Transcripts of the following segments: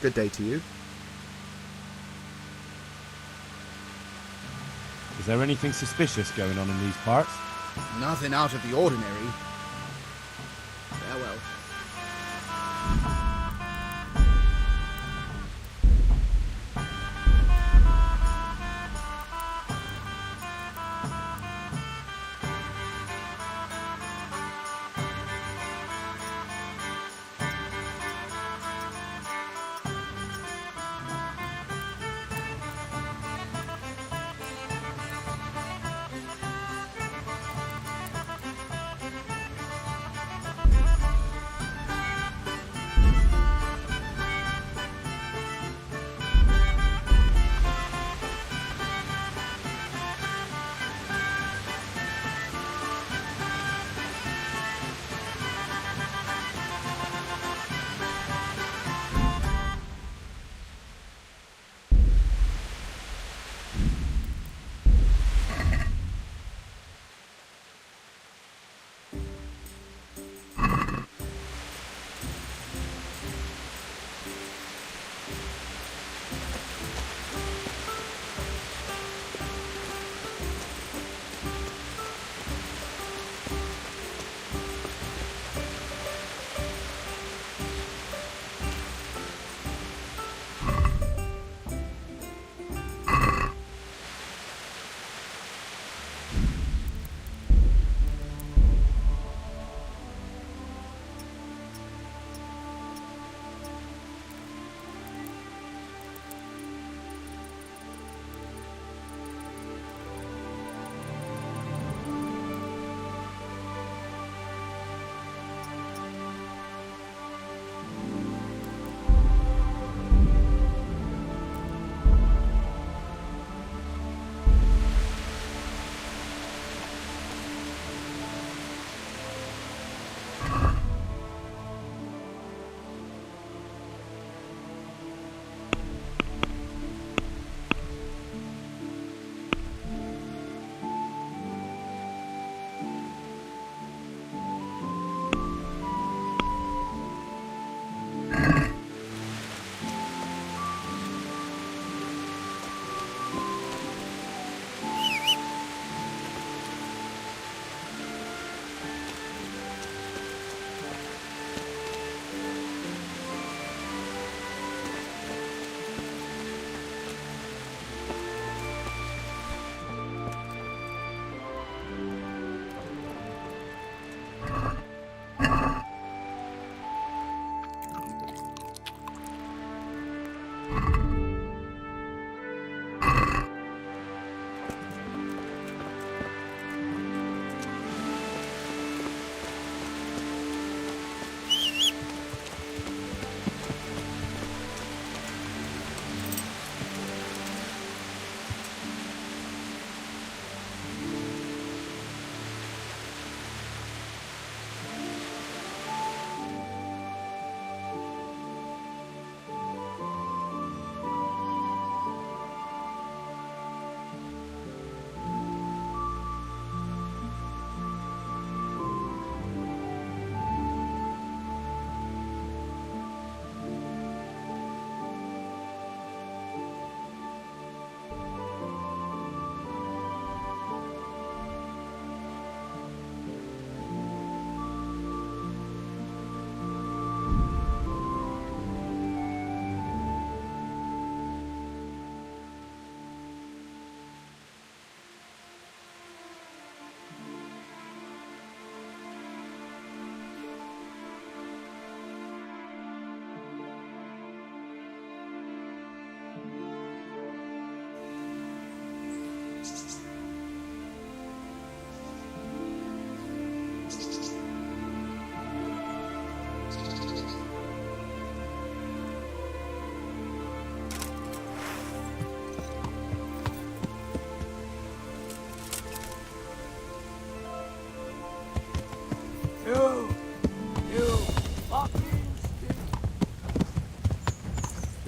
Good day to you. Is there anything suspicious going on in these parts? Nothing out of the ordinary. Farewell.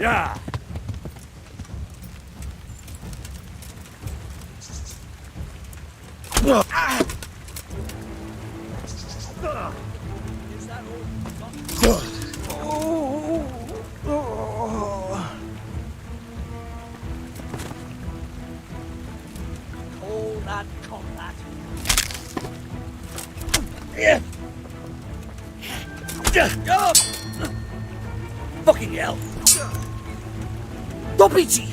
Yeah! Is that all? Fucking hell! Dobici!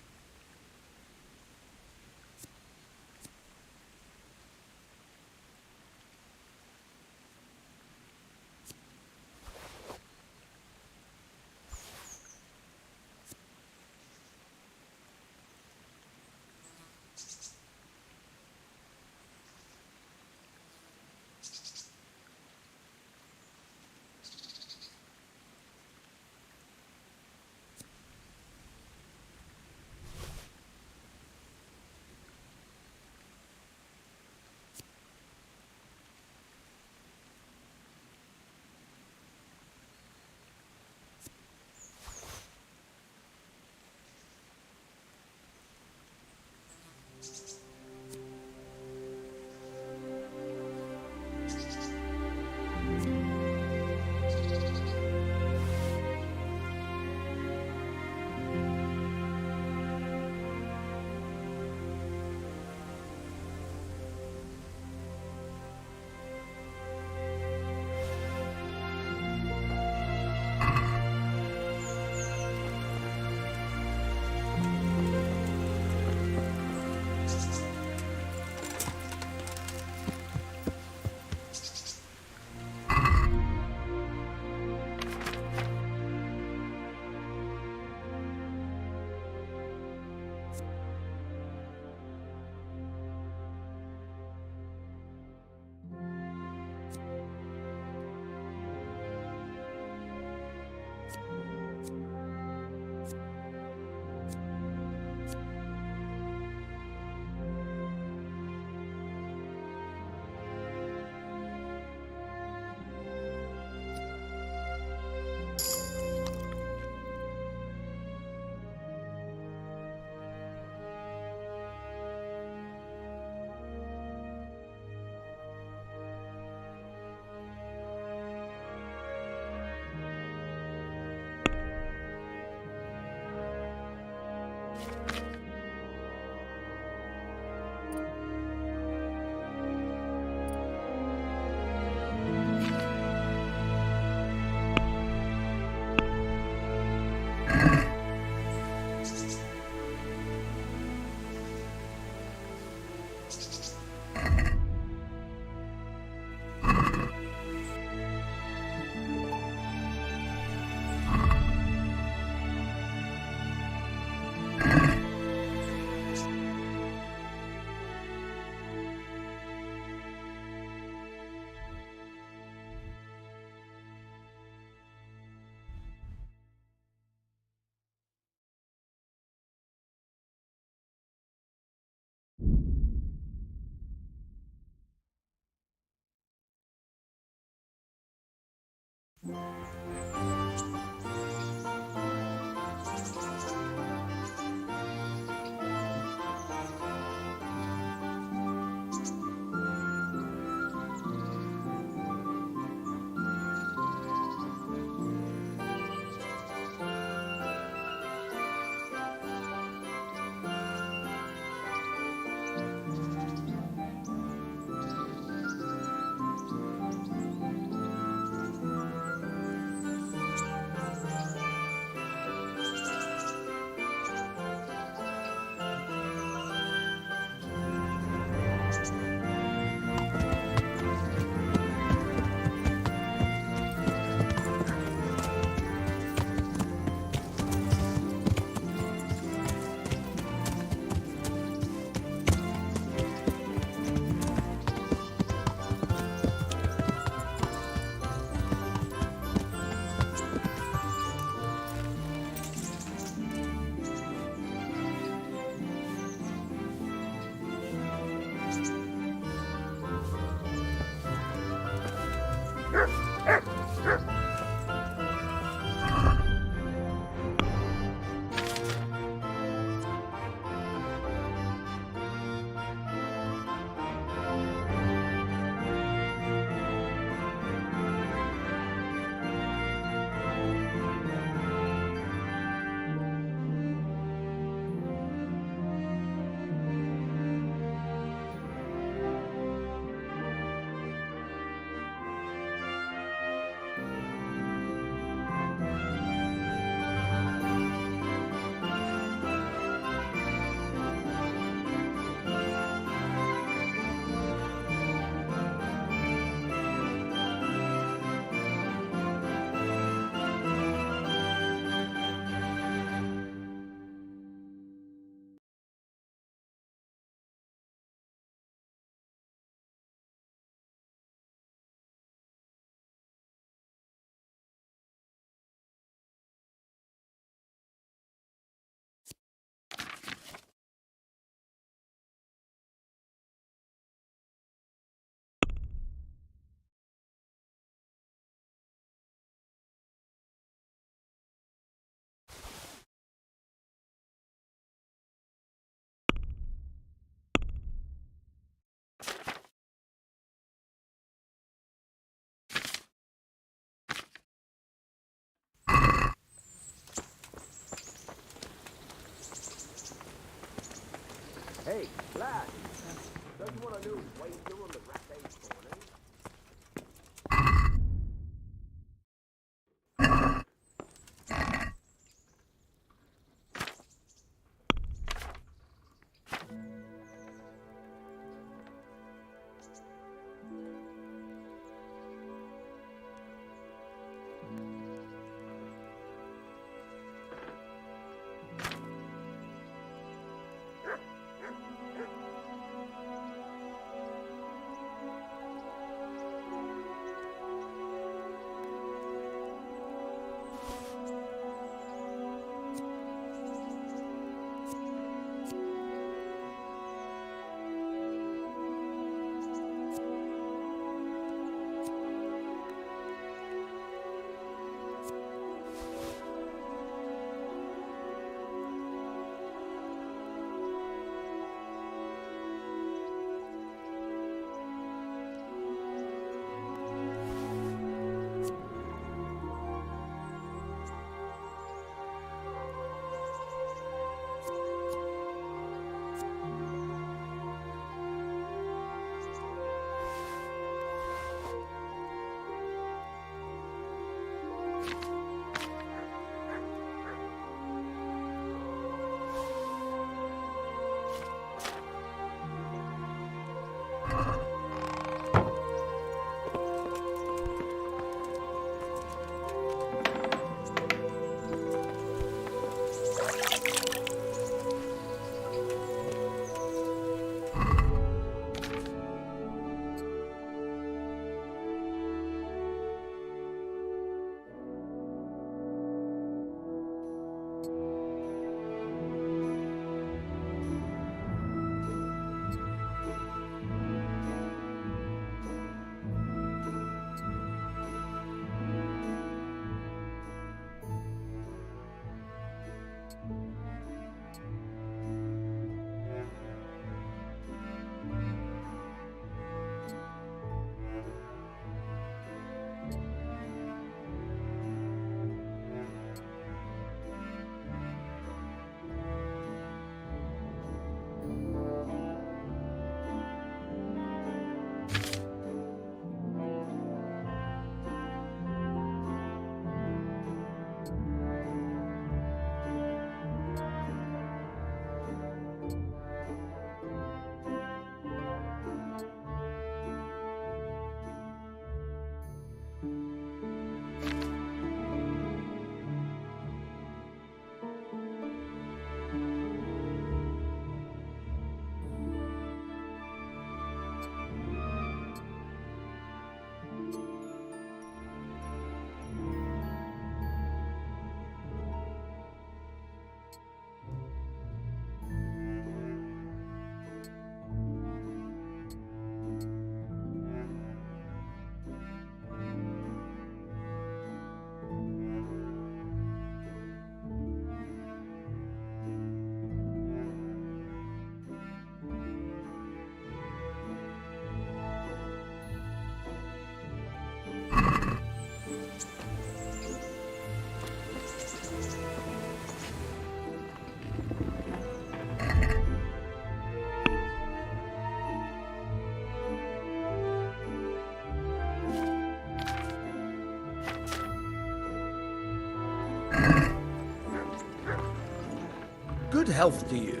Good health to you.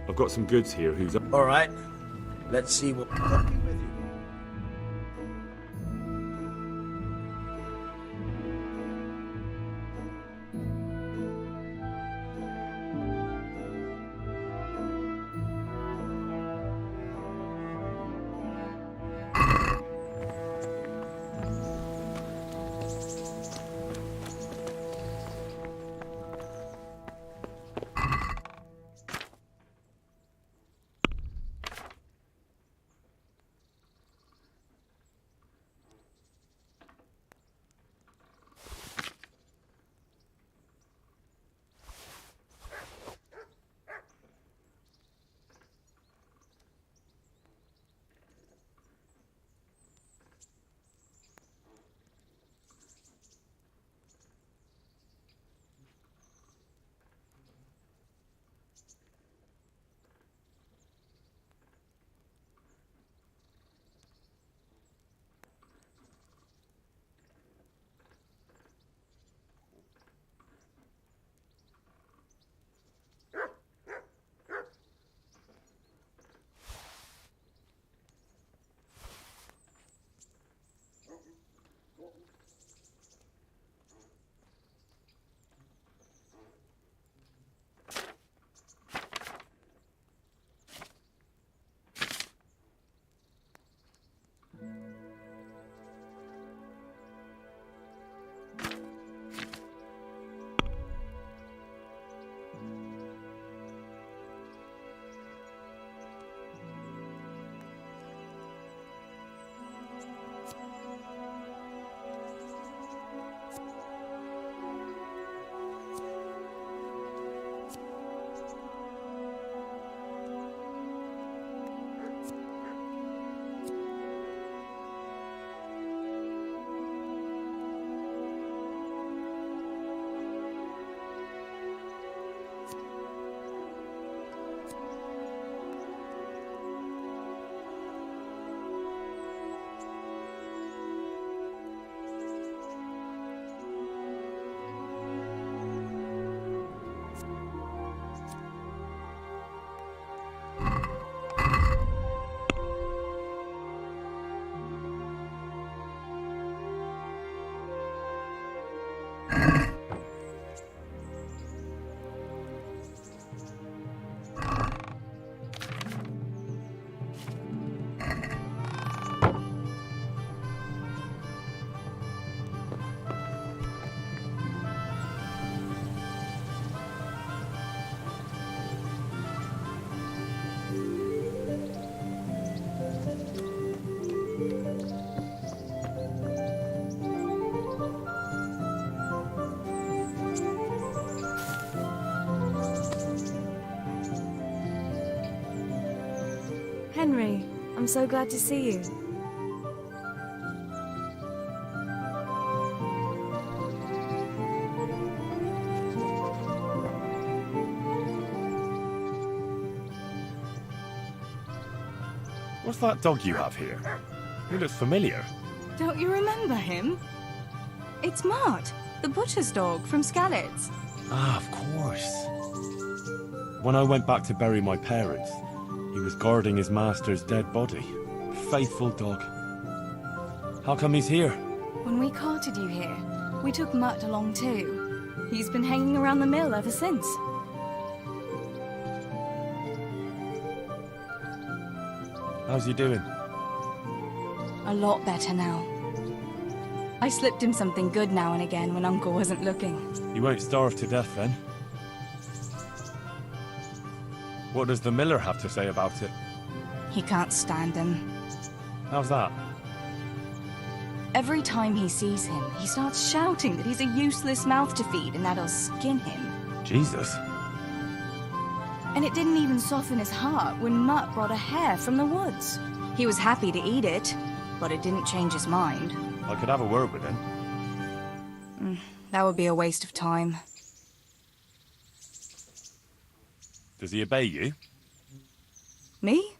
I've got some goods here who's... All right. Let's see what... I'm so glad to see you. What's that dog you have here? He looks familiar. Don't you remember him? It's Mart, the butcher's dog from Skalitz. Ah, of course. When I went back to bury my parents, he was guarding his master's dead body. Faithful dog. How come he's here? When we carted you here, we took Mutt along too. He's been hanging around the mill ever since. How's he doing? A lot better now. I slipped him something good now and again when Uncle wasn't looking. He won't starve to death then. What does the miller have to say about it? He can't stand him. How's that? Every time he sees him, he starts shouting that he's a useless mouth to feed and that'll skin him. Jesus. And it didn't even soften his heart when Mutt brought a hare from the woods. He was happy to eat it, but it didn't change his mind. I could have a word with him. That would be a waste of time. Does he obey you? Me?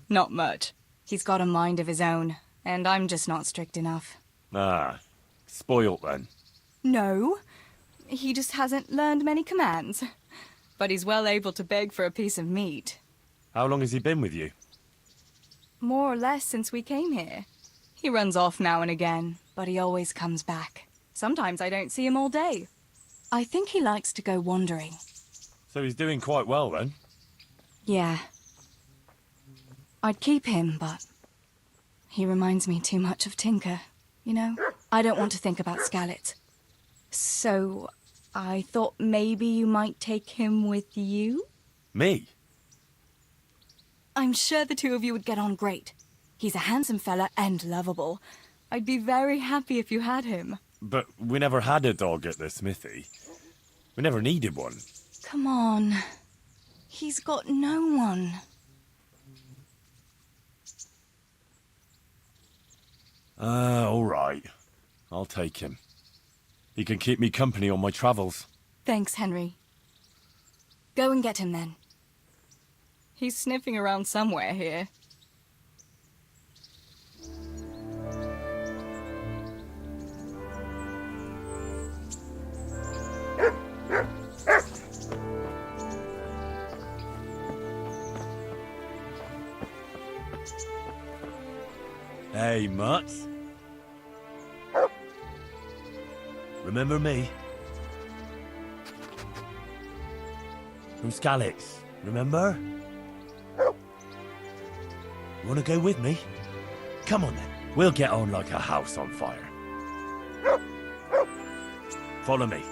Not much. He's got a mind of his own, and I'm just not strict enough. Ah, spoilt then. No, he just hasn't learned many commands. But he's well able to beg for a piece of meat. How long has he been with you? More or less since we came here. He runs off now and again, but he always comes back. Sometimes I don't see him all day. I think he likes to go wandering. So he's doing quite well then? Yeah. I'd keep him, but he reminds me too much of Tinker. You know, I don't want to think about Skalitz. So I thought maybe you might take him with you? Me? I'm sure the two of you would get on great. He's a handsome fella and lovable. I'd be very happy if you had him. But we never had a dog at the smithy. We never needed one. Come on. He's got no one. All right. I'll take him. He can keep me company on my travels. Thanks, Henry. Go and get him then. He's sniffing around somewhere here. Hey, Mutt. Remember me? From Skalitz, remember? You wanna go with me? Come on then, we'll get on like a house on fire. Follow me.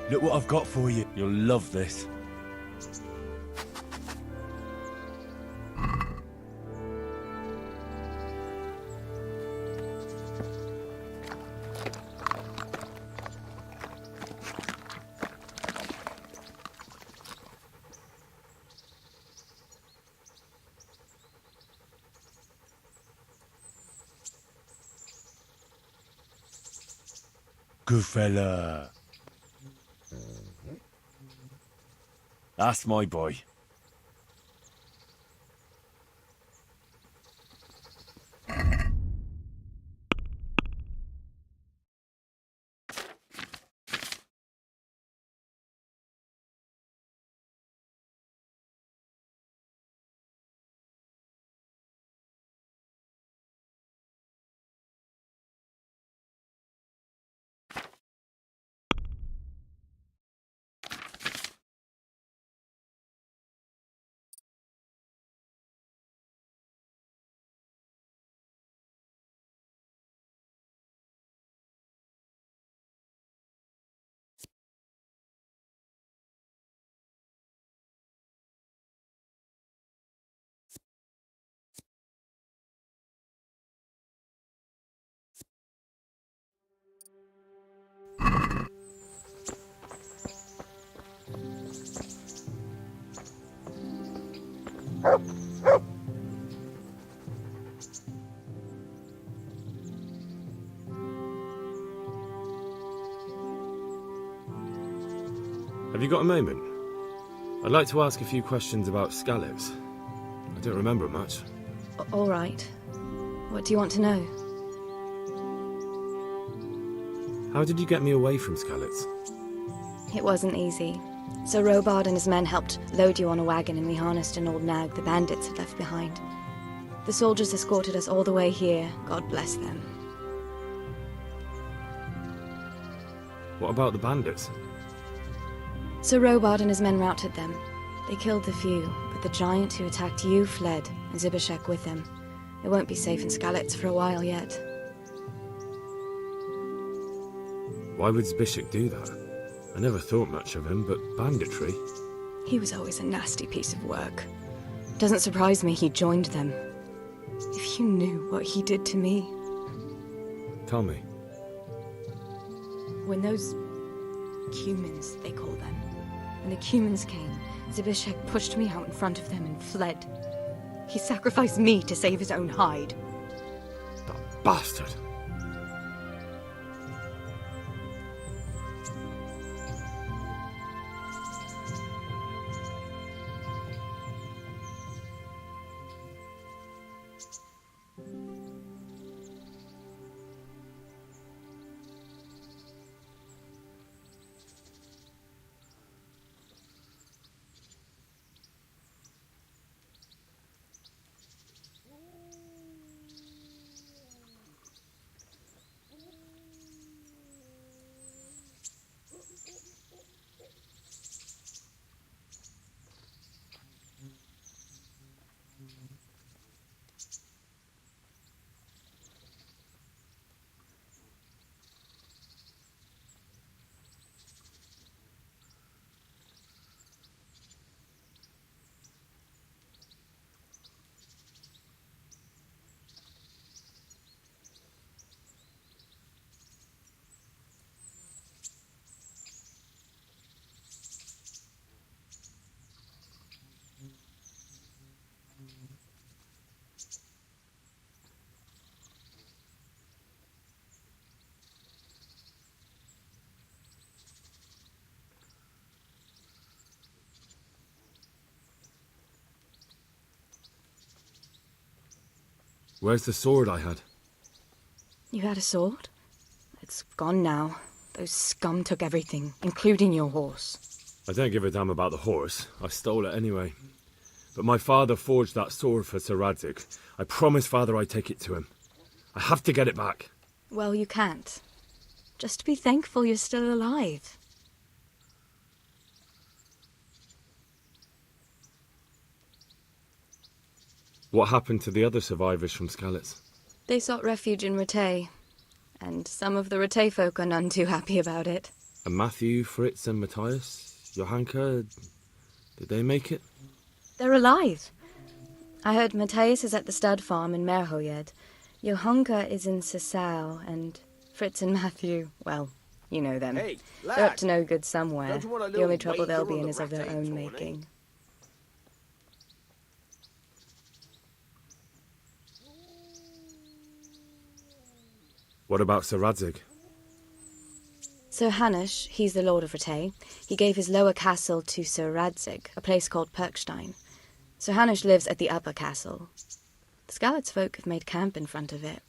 Look what I've got for you. You'll love this. Good fella. That's my boy. Have you got a moment? I'd like to ask a few questions about Skalitz. I don't remember much. All right. What do you want to know? How did you get me away from Skalitz? It wasn't easy. Sir Robard and his men helped load you on a wagon and we harnessed an old nag the bandits had left behind. The soldiers escorted us all the way here, God bless them. What about the bandits? Sir Robard and his men routed them. They killed the few, but the giant who attacked you fled, and Zibishek with him. It won't be safe in Skalitz for a while yet. Why would Zbyszek do that? I never thought much of him, but banditry? He was always a nasty piece of work. Doesn't surprise me he joined them. If you knew what he did to me. Tell me. When those humans, they call them, when the humans came, Zbyszek pushed me out in front of them and fled. He sacrificed me to save his own hide. That bastard! Where's the sword I had? You had a sword? It's gone now. Those scum took everything, including your horse. I don't give a damn about the horse. I stole it anyway. But my father forged that sword for Sir Radzig. I promised father I'd take it to him. I have to get it back. Well, you can't. Just be thankful you're still alive. What happened to the other survivors from Skalitz? They sought refuge in Ratay, and some of the Ratay folk are none too happy about it. And Matthew, Fritz and Matthias? Johanka? Did they make it? They're alive. I heard Matthias is at the stud farm in Merhoyed. Johanka is in Sasau, and Fritz and Matthew, well, you know them. Hey, lad. They're up to no good somewhere. Don't you want a The little only trouble they'll wager be on in the is of their Ratay own tourney? making. What about Sir Radzig? Sir Hanush, he's the Lord of Ratay. He gave his lower castle to Sir Radzig, a place called Perkstein. Sir Hanush lives at the upper castle. The Skalitz folk have made camp in front of it.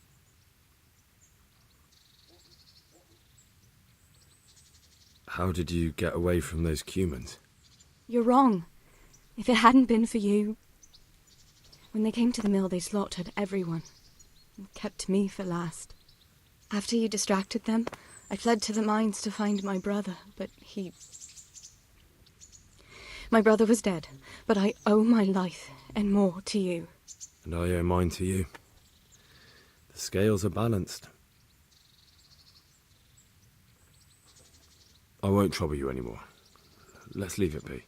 How did you get away from those Cumans? You're wrong. If it hadn't been for you... When they came to the mill, they slaughtered everyone. And kept me for last. After you distracted them, I fled to the mines to find my brother, but he... My brother was dead, but I owe my life and more to you. And I owe mine to you. The scales are balanced. I won't trouble you anymore. Let's leave it be.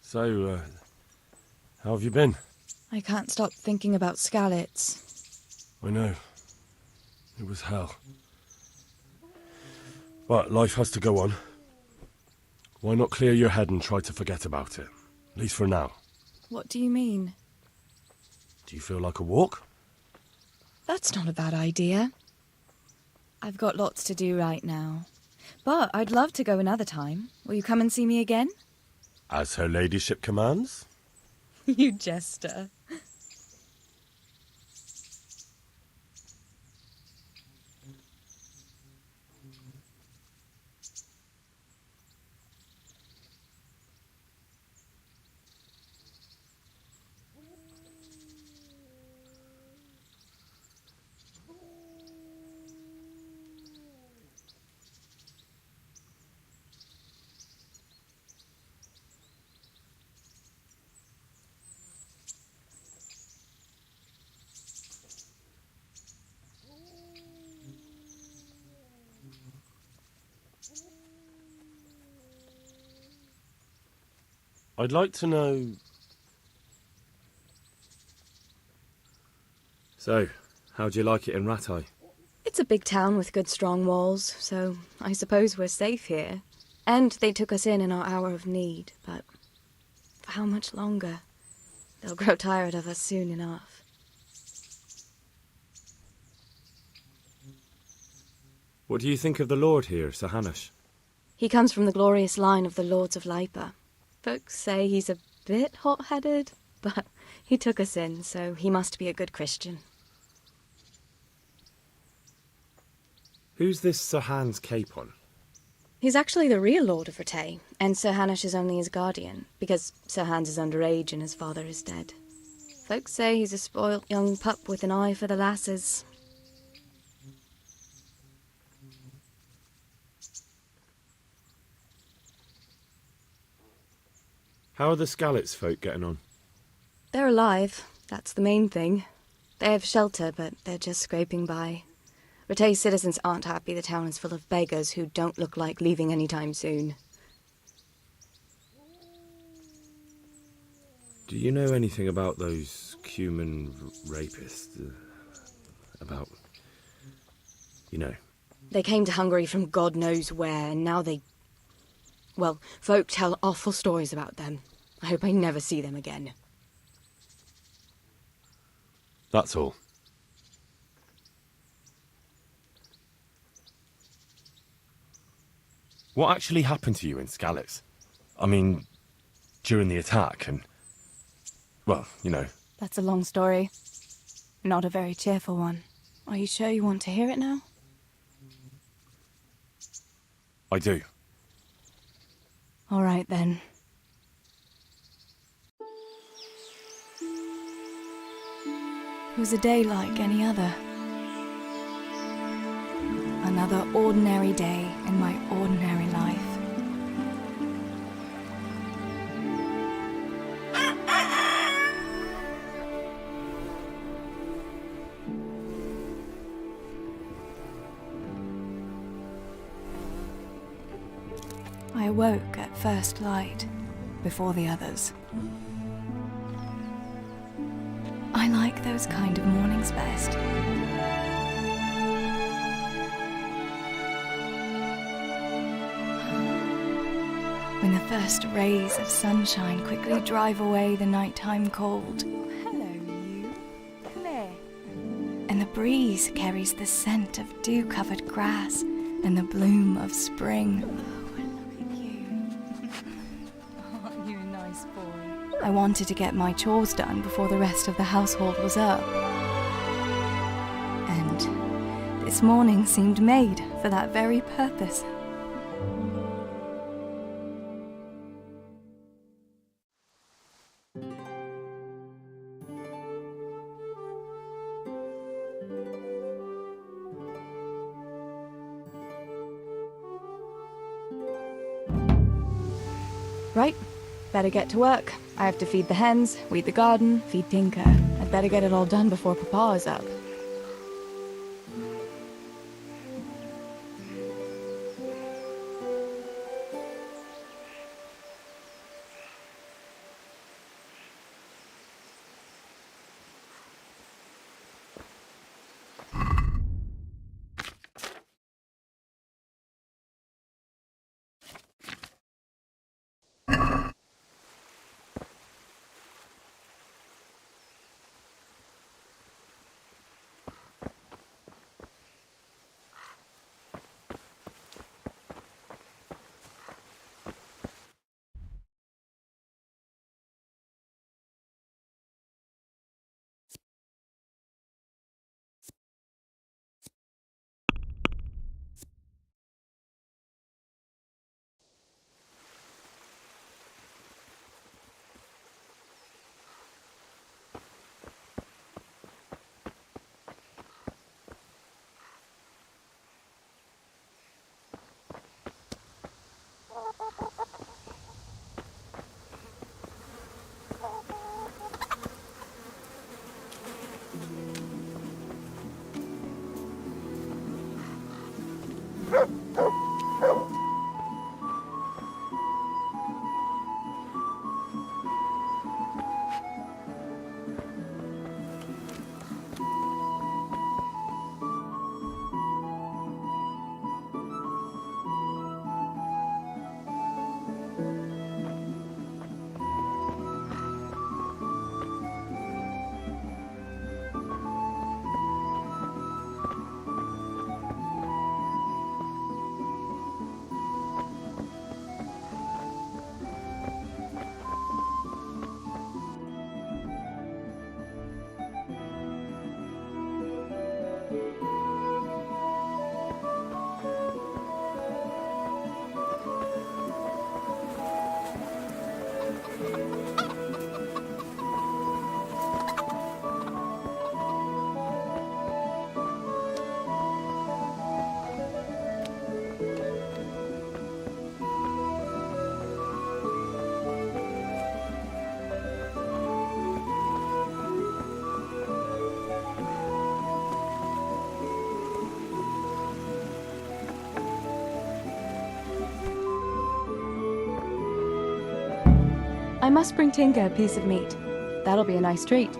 So, how have you been? I can't stop thinking about Skalitz. I know. It was hell. But life has to go on. Why not clear your head and try to forget about it? At least for now. What do you mean? Do you feel like a walk? That's not a bad idea. I've got lots to do right now. But I'd love to go another time. Will you come and see me again? As her ladyship commands? You jester. I'd like to know... So, how'd you like it in Rattay? It's a big town with good strong walls, so I suppose we're safe here. And they took us in our hour of need, but for how much longer? They'll grow tired of us soon enough. What do you think of the Lord here, Sir Hanush? He comes from the glorious line of the Lords of Lipa. Folks say he's a bit hot-headed, but he took us in, so he must be a good Christian. Who's this Sir Hans Capon? He's actually the real Lord of Rattay, and Sir Hanush is only his guardian, because Sir Hans is underage and his father is dead. Folks say he's a spoilt young pup with an eye for the lasses. How are the Skalitz folk getting on? They're alive, that's the main thing. They have shelter, but they're just scraping by. Rattay citizens aren't happy the town is full of beggars who don't look like leaving anytime soon. Do you know anything about those Cuman rapists? About... you know. They came to Hungary from God knows where, and now they... Well, folk tell awful stories about them. I hope I never see them again. That's all. What actually happened to you in Skalitz? I mean, during the attack and... well, you know. That's a long story. Not a very cheerful one. Are you sure you want to hear it now? I do. All right, then. It was a day like any other. Another ordinary day in my ordinary life. I awoke at first light, before the others. I like those kind of mornings best. When the first rays of sunshine quickly drive away the nighttime cold. Hello, you. Come here. And the breeze carries the scent of dew-covered grass and the bloom of spring. I wanted to get my chores done before the rest of the household was up. And this morning seemed made for that very purpose. Right. Better get to work. I have to feed the hens, weed the garden, feed Tinker. I'd better get it all done before Papa is up. I must bring Tinker a piece of meat. That'll be a nice treat.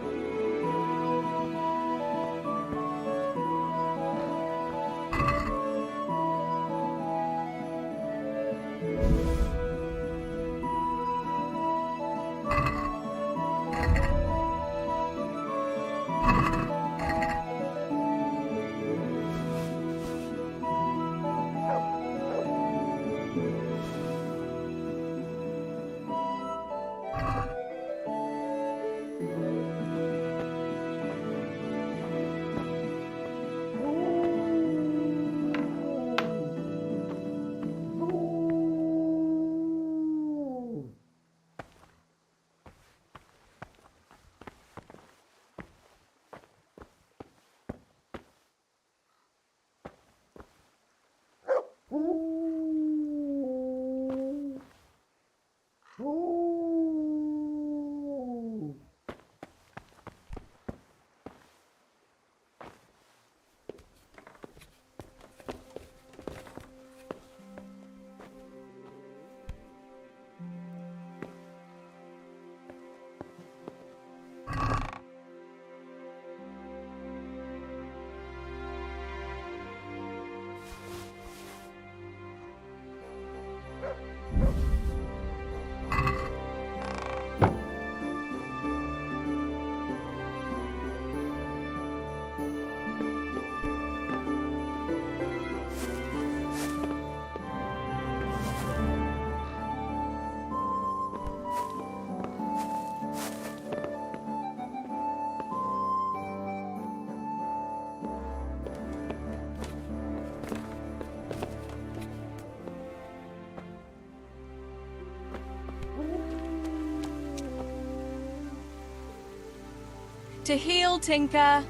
To heal, Tinker.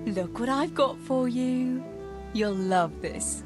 Look what I've got for you. You'll love this.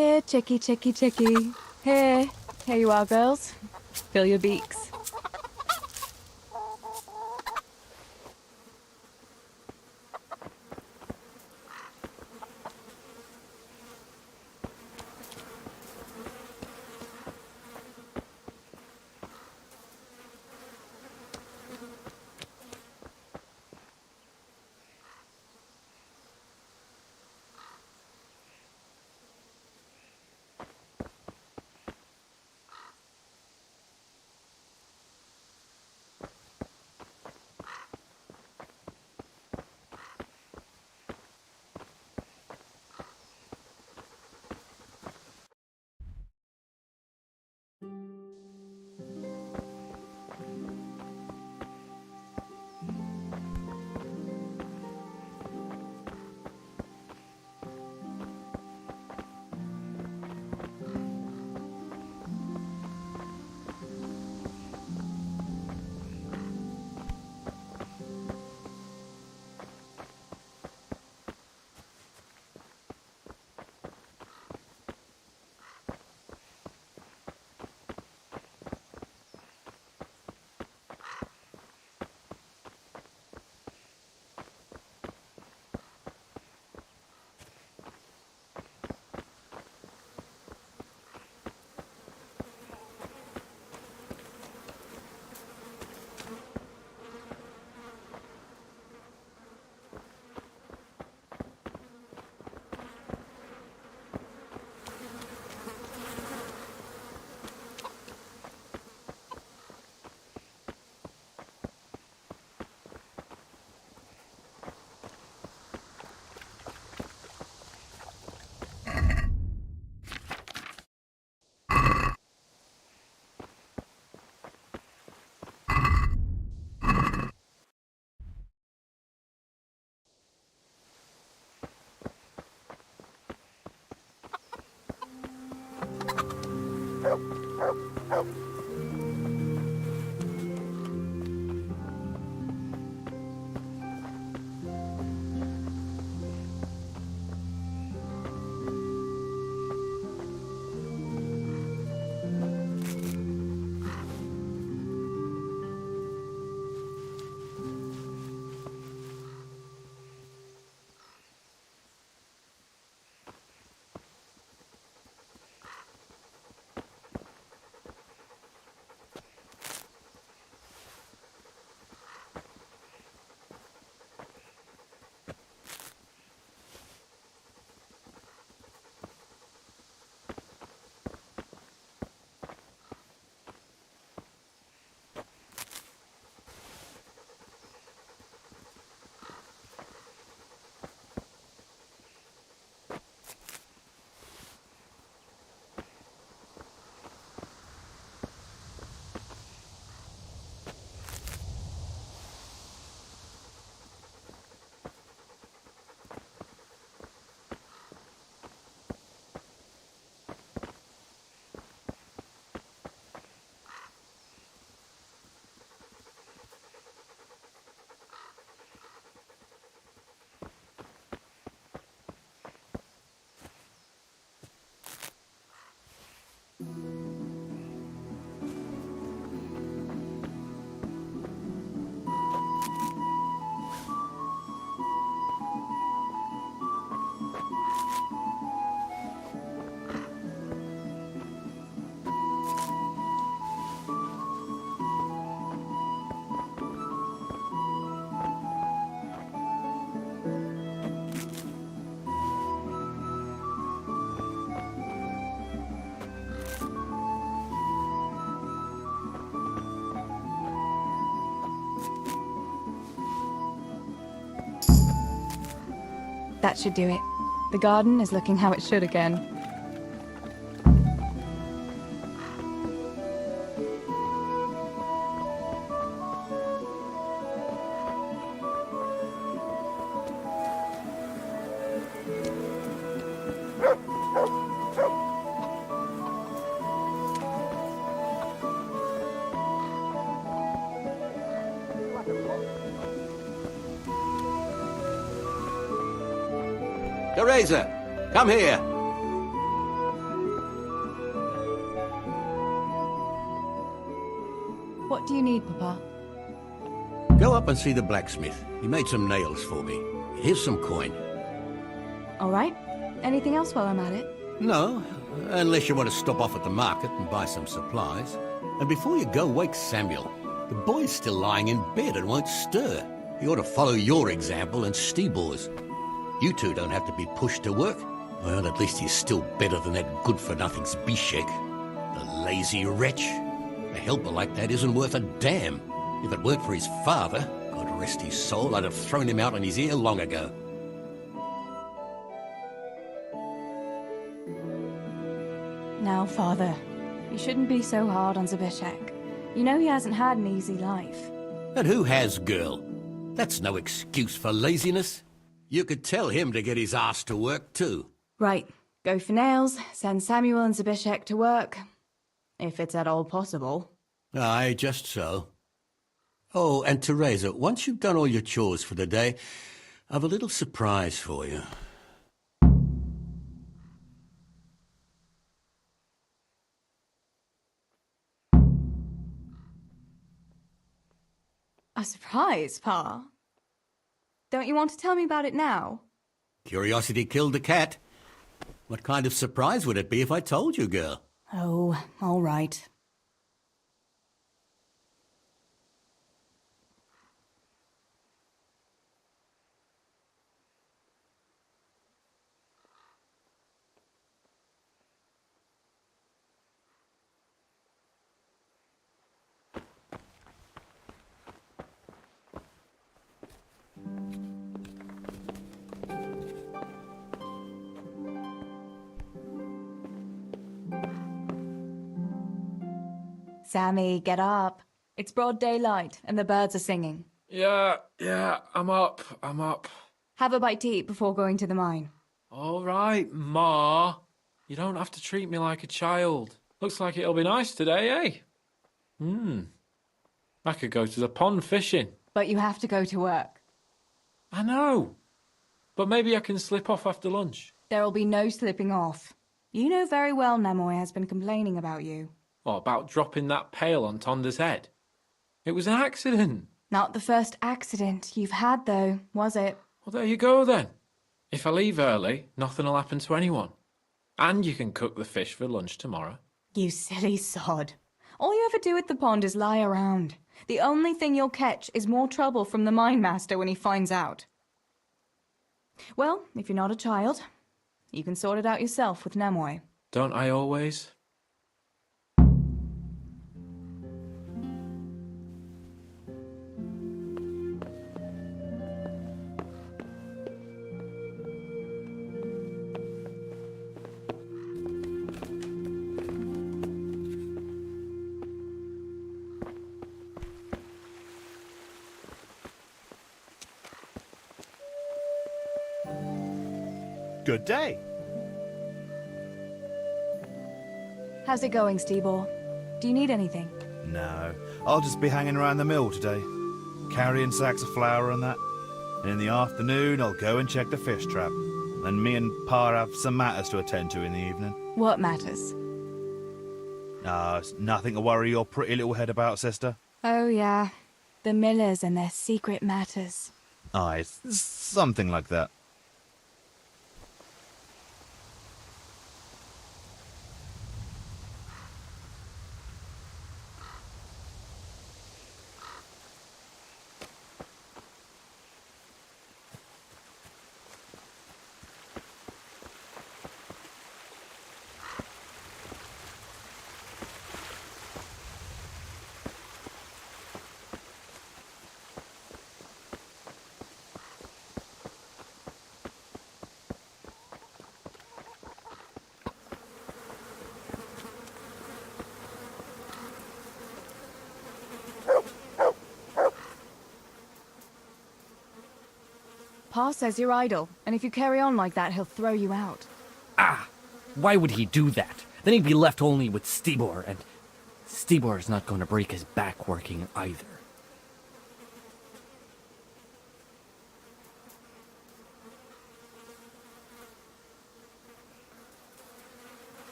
Here, chickie, chickie, chickie. Here. Here you are, girls. Fill your beaks. That should do it. The garden is looking how it should again. Teresa, come here. What do you need, Papa? Go up and see the blacksmith. He made some nails for me. Here's some coin. All right. Anything else while I'm at it? No, unless you want to stop off at the market and buy some supplies. And before you go, wake Samuel. The boy's still lying in bed and won't stir. He ought to follow your example and Stebor's. You two don't have to be pushed to work. Well, at least he's still better than that good-for-nothing's Bishek. The lazy wretch. A helper like that isn't worth a damn. If it weren't for his father, God rest his soul, I'd have thrown him out on his ear long ago. Now, Father, you shouldn't be so hard on Zabishek. You know he hasn't had an easy life. And who has, girl? That's no excuse for laziness. You could tell him to get his ass to work, too. Right. Go for nails, send Samuel and Zabishek to work. If it's at all possible. Aye, just so. Oh, and Teresa, once you've done all your chores for the day, I've a little surprise for you. A surprise, Pa? Don't you want to tell me about it now? Curiosity killed the cat. What kind of surprise would it be if I told you, girl? Oh, all right. Sammy, get up. It's broad daylight and the birds are singing. Yeah, I'm up. Have a bite to eat before going to the mine. All right, Ma. You don't have to treat me like a child. Looks like it'll be nice today, eh? I could go to the pond fishing. But you have to go to work. I know. But maybe I can slip off after lunch. There'll be no slipping off. You know very well Nemoy has been complaining about you. What about dropping that pail on Tonda's head? It was an accident. Not the first accident you've had, though, was it? Well, there you go, then. If I leave early, nothing'll happen to anyone. And you can cook the fish for lunch tomorrow. You silly sod. All you ever do at the pond is lie around. The only thing you'll catch is more trouble from the mine master when he finds out. Well, if you're not a child, you can sort it out yourself with Nemoy. Don't I always? Good day. How's it going, Stebor? Do you need anything? No, I'll just be hanging around the mill today, carrying sacks of flour and that. And in the afternoon, I'll go and check the fish trap. And me and Pa have some matters to attend to in the evening. What matters? It's nothing to worry your pretty little head about, sister. Oh, yeah. The Millers and their secret matters. Aye, it's something like that. Pa says you're idle, and if you carry on like that, he'll throw you out. Why would he do that? Then he'd be left only with Stibor, and Stibor's not going to break his back working either.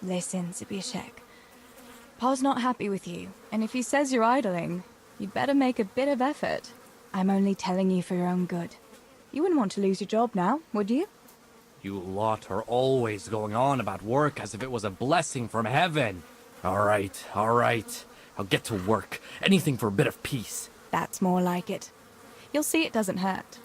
Listen, Zbyszek. Pa's not happy with you, and if he says you're idling, you'd better make a bit of effort. I'm only telling you for your own good. You wouldn't want to lose your job now, would you? You lot are always going on about work as if it was a blessing from heaven. All right. I'll get to work. Anything for a bit of peace. That's more like it. You'll see it doesn't hurt.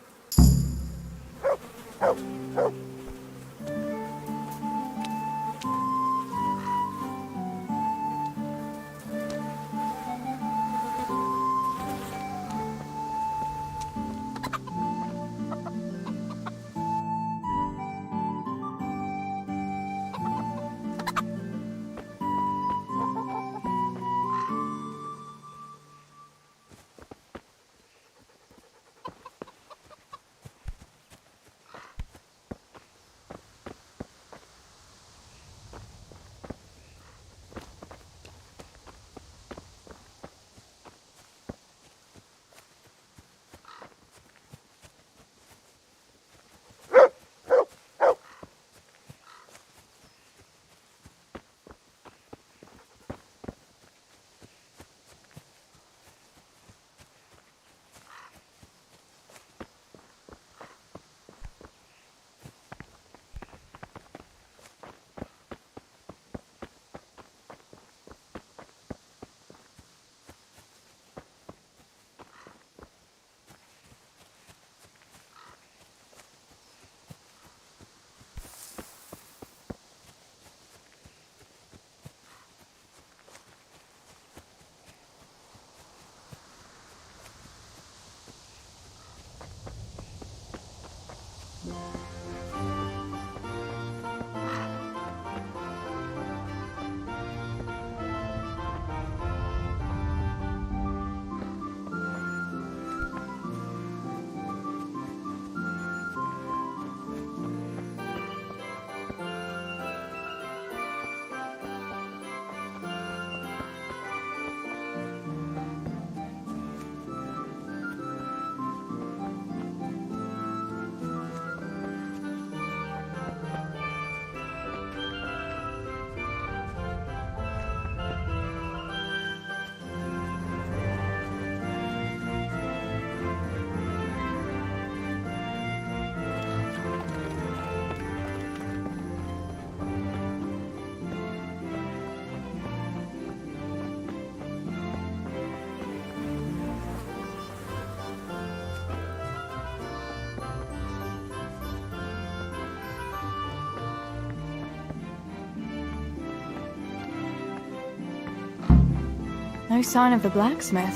No sign of the blacksmith.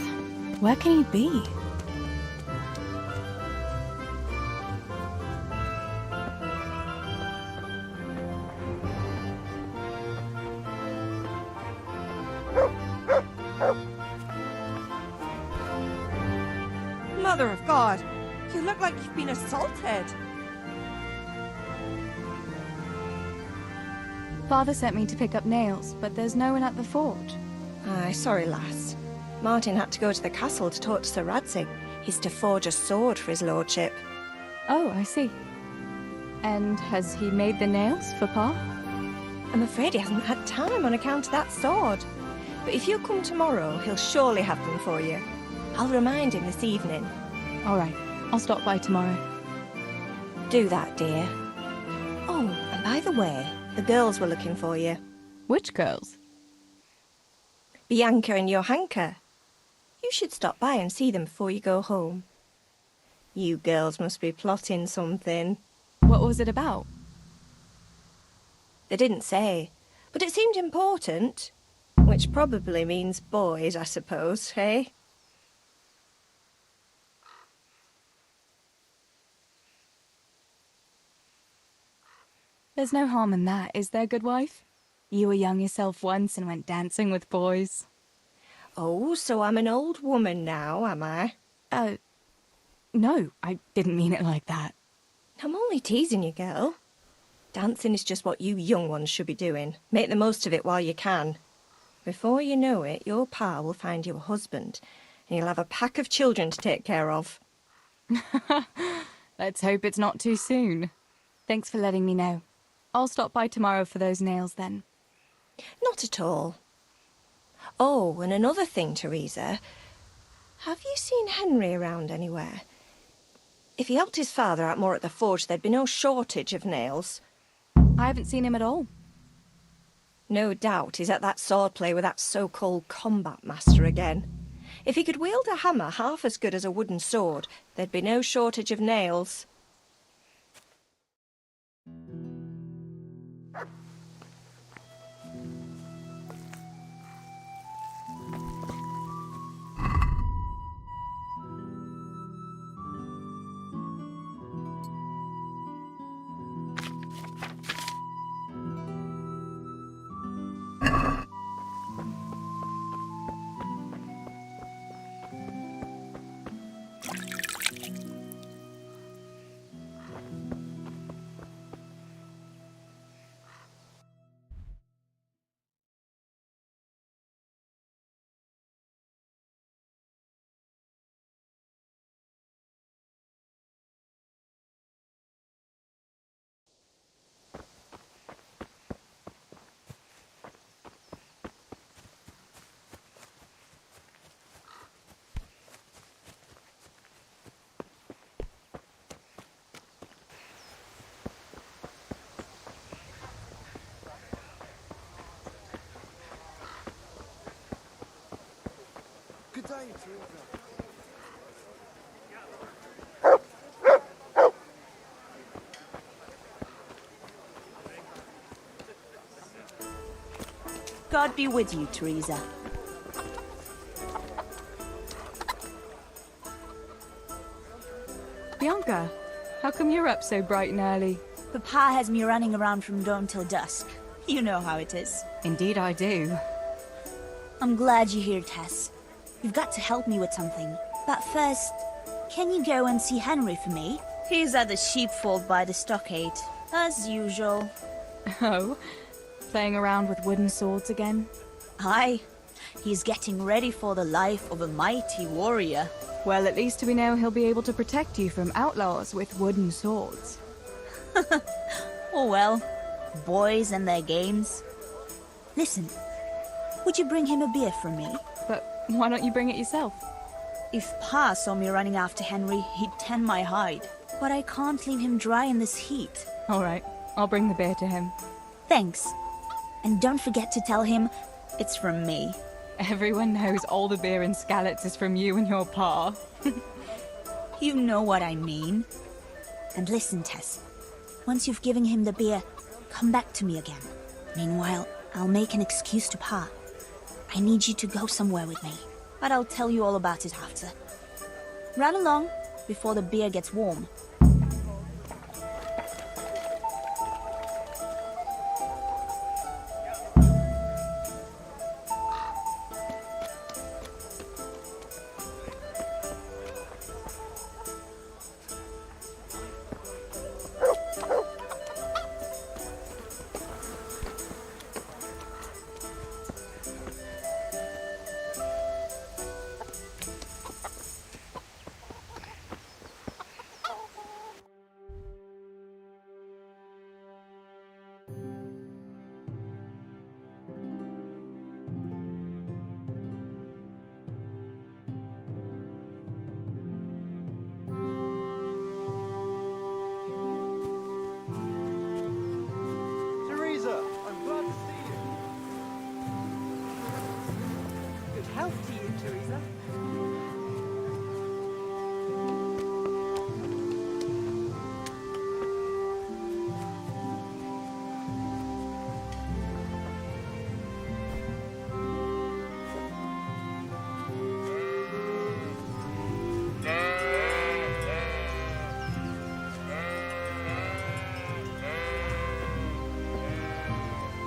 Where can he be? Mother of God, you look like you've been assaulted. Father sent me to pick up nails, but there's no one at the forge. Aye, sorry, lass. Martin had to go to the castle to talk to Sir Radzig. He's to forge a sword for his lordship. Oh, I see. And has he made the nails for Pa? I'm afraid he hasn't had time on account of that sword. But if you come tomorrow, he'll surely have them for you. I'll remind him this evening. All right, I'll stop by tomorrow. Do that, dear. Oh, and by the way, the girls were looking for you. Which girls? Bianca and Johanka. You should stop by and see them before you go home. You girls must be plotting something. What was it about? They didn't say, but it seemed important. Which probably means boys, I suppose, eh? There's no harm in that, is there, good wife? You were young yourself once and went dancing with boys. Oh, so I'm an old woman now, am I? No, I didn't mean it like that. I'm only teasing you, girl. Dancing is just what you young ones should be doing. Make the most of it while you can. Before you know it, your pa will find you a husband, and you'll have a pack of children to take care of. Let's hope it's not too soon. Thanks for letting me know. I'll stop by tomorrow for those nails then. Not at all. Oh, and another thing, Teresa. Have you seen Henry around anywhere? If he helped his father out more at the forge, there'd be no shortage of nails. I haven't seen him at all. No doubt he's at that sword play with that so-called combat master again. If he could wield a hammer half as good as a wooden sword, there'd be no shortage of nails. Good day, Teresa. God be with you, Teresa. Bianca, how come you're up so bright and early? Papa has me running around from dawn till dusk. You know how it is. Indeed I do. I'm glad you're here, Tess. You've got to help me with something. But first, can you go and see Henry for me? He's at the sheepfold by the stockade, as usual. Oh? Playing around with wooden swords again? Aye. He's getting ready for the life of a mighty warrior. Well, at least we know he'll be able to protect you from outlaws with wooden swords. Oh well, boys and their games. Listen, would you bring him a beer from me? But why don't you bring it yourself? If Pa saw me running after Henry, he'd tan my hide. But I can't leave him dry in this heat. All right, I'll bring the beer to him. Thanks. And don't forget to tell him it's from me. Everyone knows all the beer in Skalitz is from you and your pa. You know what I mean. And listen, Tess. Once you've given him the beer, come back to me again. Meanwhile, I'll make an excuse to Pa. I need you to go somewhere with me. But I'll tell you all about it after. Run along, before the beer gets warm.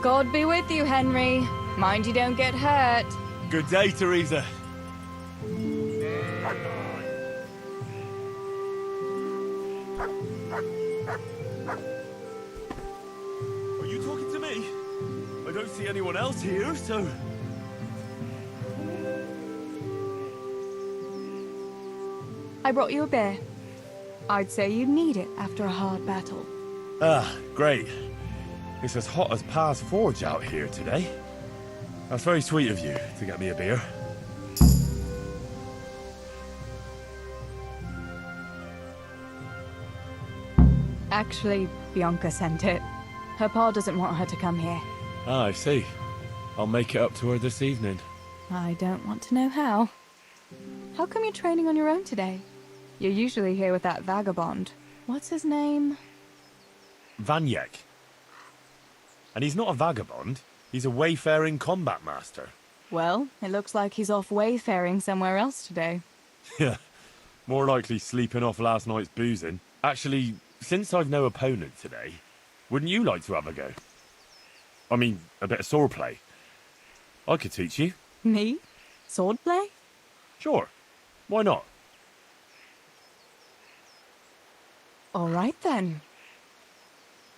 God be with you, Henry. Mind you don't get hurt. Good day, Teresa. Are you talking to me? I don't see anyone else here, so... I brought you a beer. I'd say you'd need it after a hard battle. Ah, great. It's as hot as Pa's Forge out here today. That's very sweet of you to get me a beer. Actually, Bianca sent it. Her pa doesn't want her to come here. Ah, I see. I'll make it up to her this evening. I don't want to know how. How come you're training on your own today? You're usually here with that vagabond. What's his name? Vanyek. And he's not a vagabond. He's a wayfaring combat master. Well, it looks like he's off wayfaring somewhere else today. Yeah, more likely sleeping off last night's boozing. Actually, since I've no opponent today, wouldn't you like to have a go? I mean, a bit of swordplay. I could teach you. Me? Swordplay? Sure. Why not? All right then.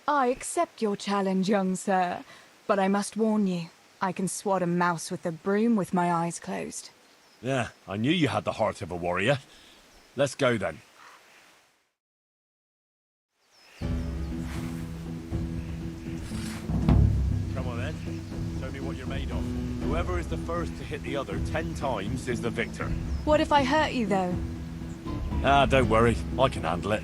I accept your challenge, young sir, but I must warn you, I can swat a mouse with a broom with my eyes closed. Yeah, I knew you had the heart of a warrior. Let's go then. Come on then. Show me what you're made of. Whoever is the first to hit the other 10 times is the victor. What if I hurt you, though? Ah, don't worry. I can handle it.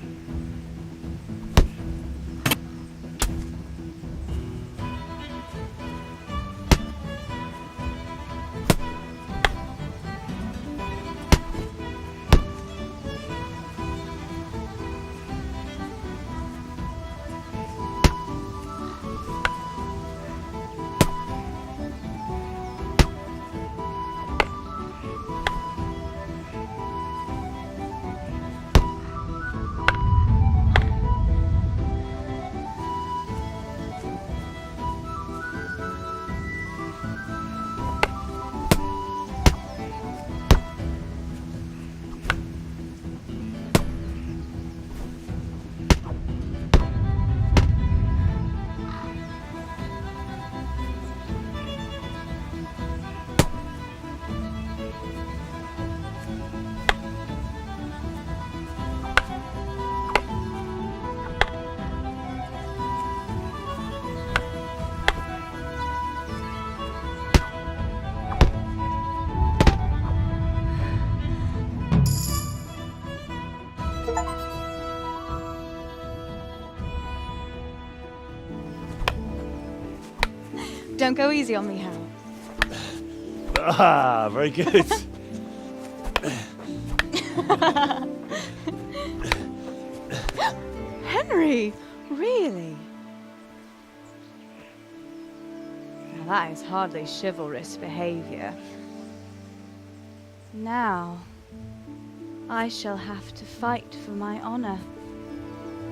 Don't go easy on me, Hal. Ah, very good. Henry! Really? Now that is hardly chivalrous behavior. Now, I shall have to fight for my honor.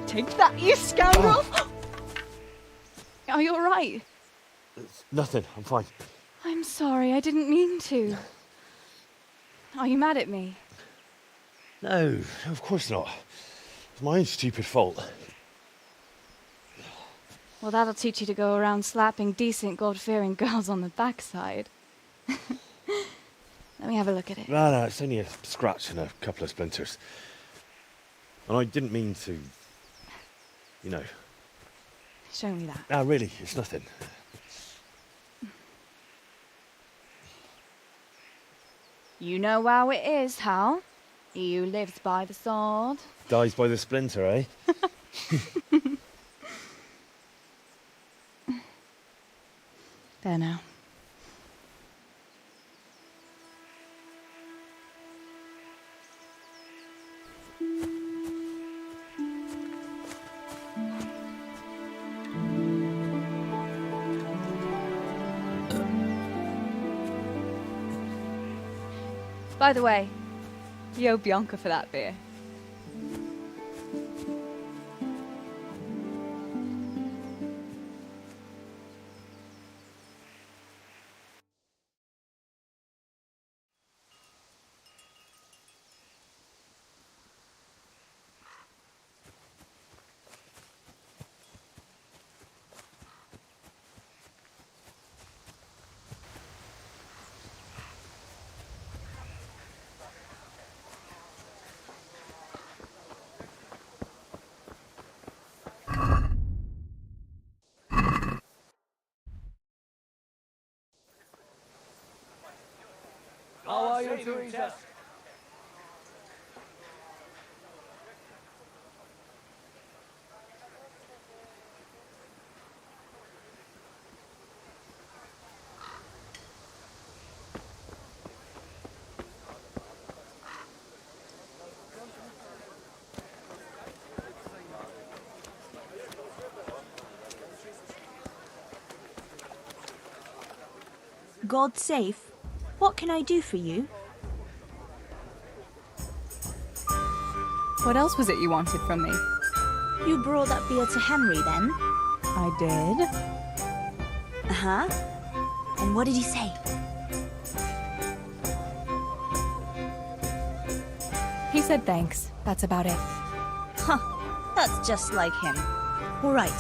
Take that, you scoundrel! Are you alright? Nothing, I'm fine. I'm sorry, I didn't mean to. Are you mad at me? No, of course not. It's my own stupid fault. Well, that'll teach you to go around slapping decent, God-fearing girls on the backside. Let me have a look at it. No, it's only a scratch and a couple of splinters. And I didn't mean to, you know. Show me that. No, really, it's nothing. You know how it is, Hal. He who lives by the sword Dies by the splinter, eh? There now. By the way, you owe Bianca for that beer. God safe. What can I do for you? What else was it you wanted from me? You brought that beer to Henry then? I did. Uh-huh. And what did he say? He said thanks. That's about it. Huh. That's just like him. All right.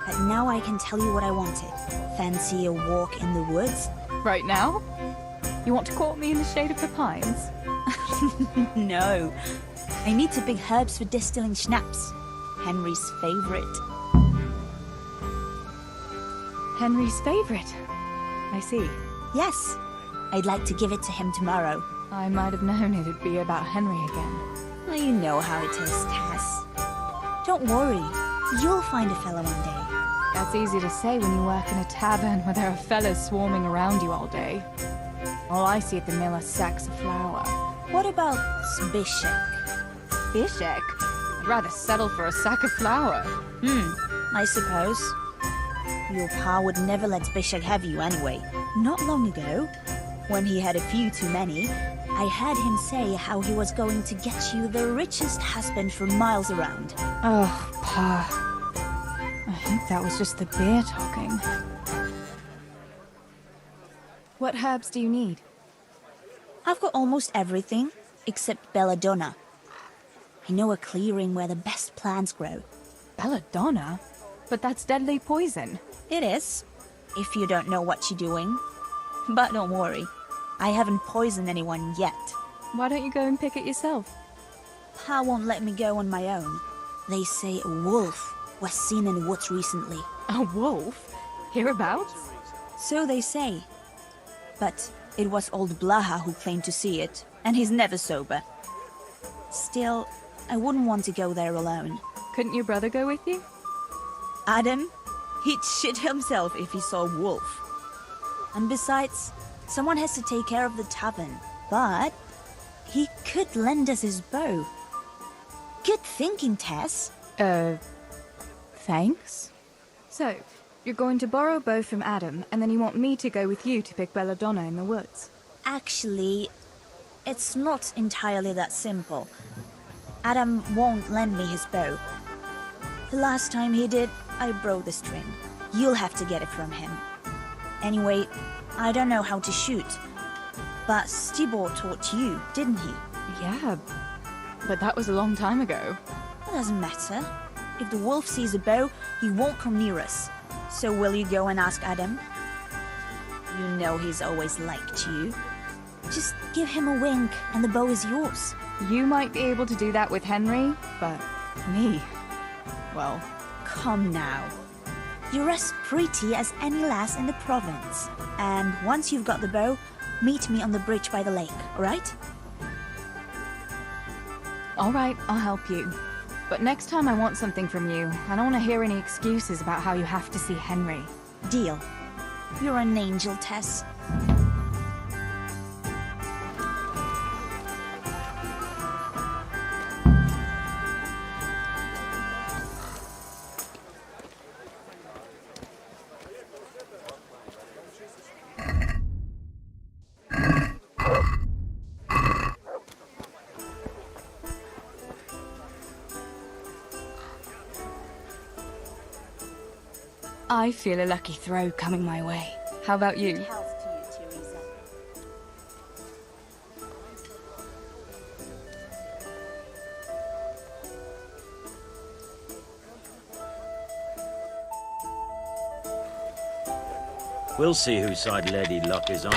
But now I can tell you what I wanted. Fancy a walk in the woods? Right now? You want to court me in the shade of the pines? No. I need to pick herbs for distilling schnapps. Henry's favorite. Henry's favorite? I see. Yes. I'd like to give it to him tomorrow. I might have known it'd be about Henry again. Well, you know how it is, Tess. Don't worry. You'll find a fella one day. That's easy to say when you work in a tavern where there are fellas swarming around you all day. All I see at the mill are sacks of flour. What about Zbyszek? Bishek? I'd rather settle for a sack of flour. I suppose. Your pa would never let Zbyszek have you anyway. Not long ago, when he had a few too many, I heard him say how he was going to get you the richest husband for miles around. Oh, Pa. I think that was just the beer talking. What herbs do you need? I've got almost everything, except belladonna. I know a clearing where the best plants grow. Belladonna? But that's deadly poison. It is, if you don't know what you're doing. But don't worry, I haven't poisoned anyone yet. Why don't you go and pick it yourself? Pa won't let me go on my own. They say a wolf was seen in the woods recently. A wolf? Hereabouts? So they say. But it was old Blaha who claimed to see it, and he's never sober. Still, I wouldn't want to go there alone. Couldn't your brother go with you? Adam? He'd shit himself if he saw a wolf. And besides, someone has to take care of the tavern. But he could lend us his bow. Good thinking, Tess. Thanks. So, you're going to borrow a bow from Adam, and then you want me to go with you to pick belladonna in the woods? Actually, it's not entirely that simple. Adam won't lend me his bow. The last time he did, I broke the string. You'll have to get it from him. Anyway, I don't know how to shoot. But Stibor taught you, didn't he? Yeah, but that was a long time ago. It doesn't matter. If the wolf sees a bow, he won't come near us. So will you go and ask Adam? You know he's always liked you. Just give him a wink and the bow is yours. You might be able to do that with Henry, but me, well... Come now. You're as pretty as any lass in the province. And once you've got the bow, meet me on the bridge by the lake, alright? Alright, I'll help you. But next time I want something from you, I don't want to hear any excuses about how you have to see Henry. Deal. You're an angel, Tess. I feel a lucky throw coming my way. How about you? Health to you, Teresa. We'll see whose side Lady Luck is on.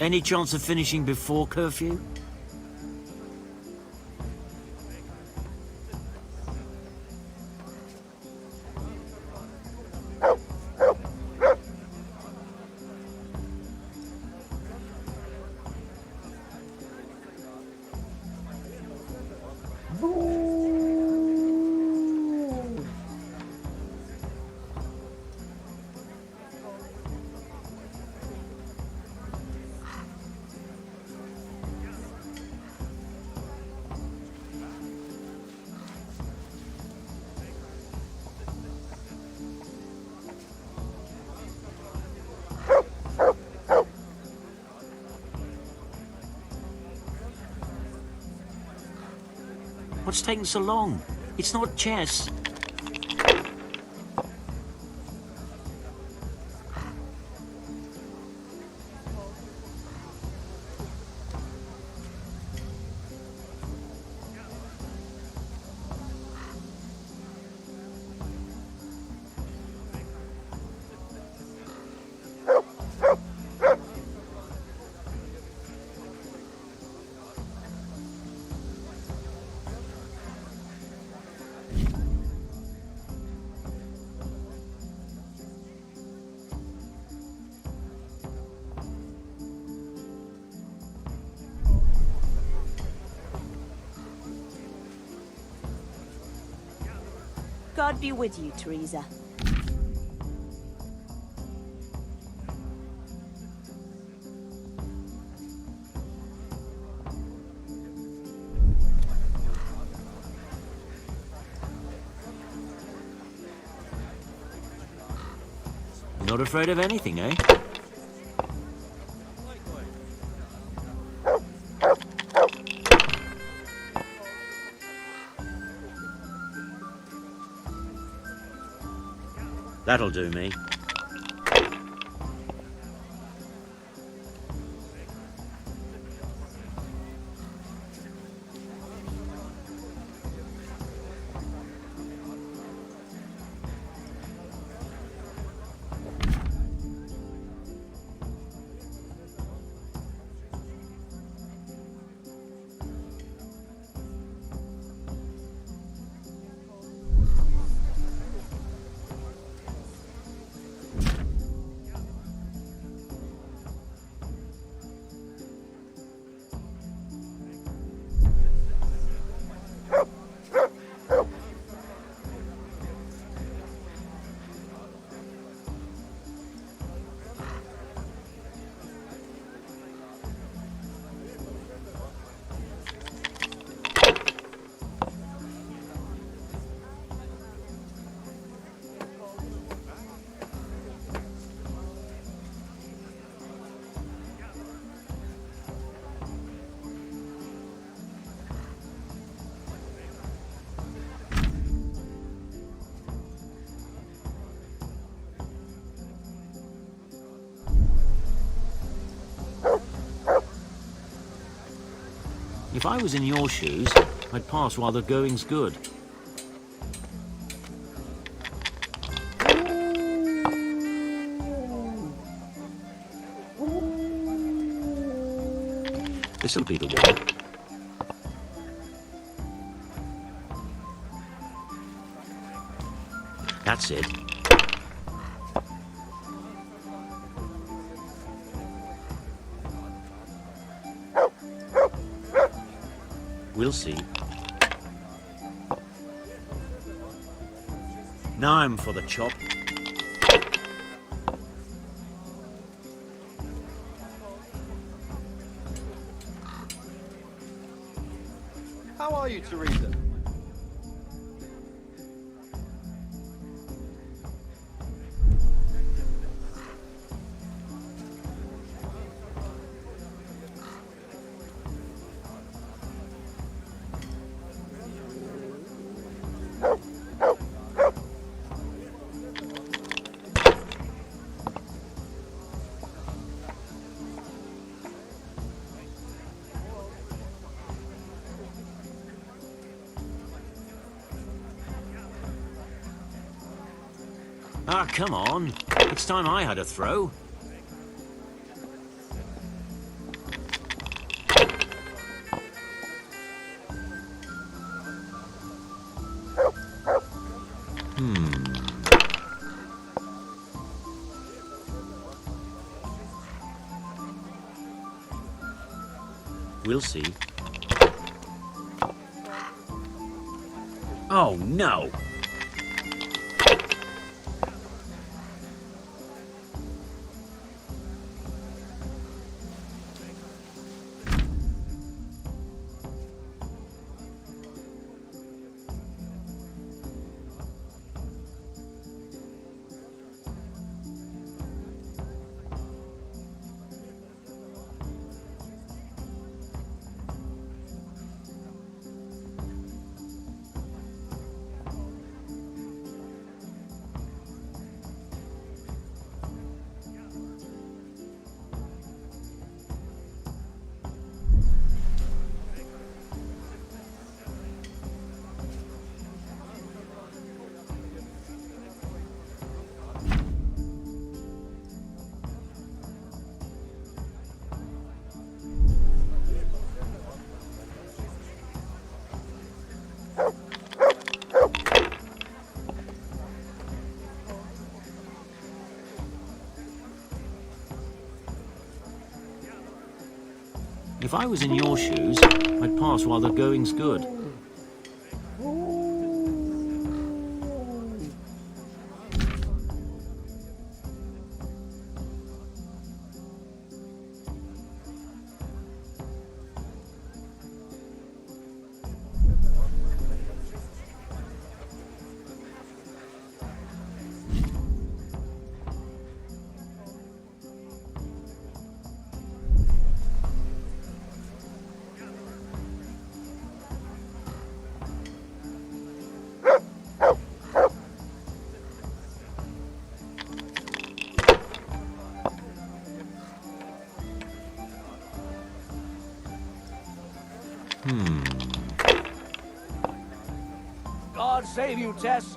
Any chance of finishing before curfew? What's taking so long? It's not chess. God be with you, Teresa. Not afraid of anything, eh? That'll do me. If I was in your shoes, I'd pass while the going's good. This'll be the one. That's it. We'll see. Now I'm for the chop. How are you, Teresa? Ah, come on. It's time I had a throw. We'll see. Oh, no! If I was in your shoes, I'd pass while the going's good. God save you, Tess.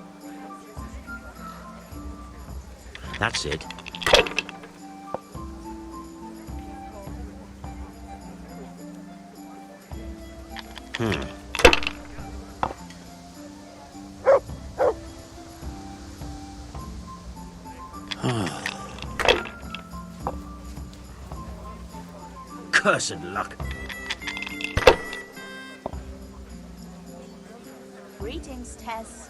That's it. Cursed luck. Greetings, Tess.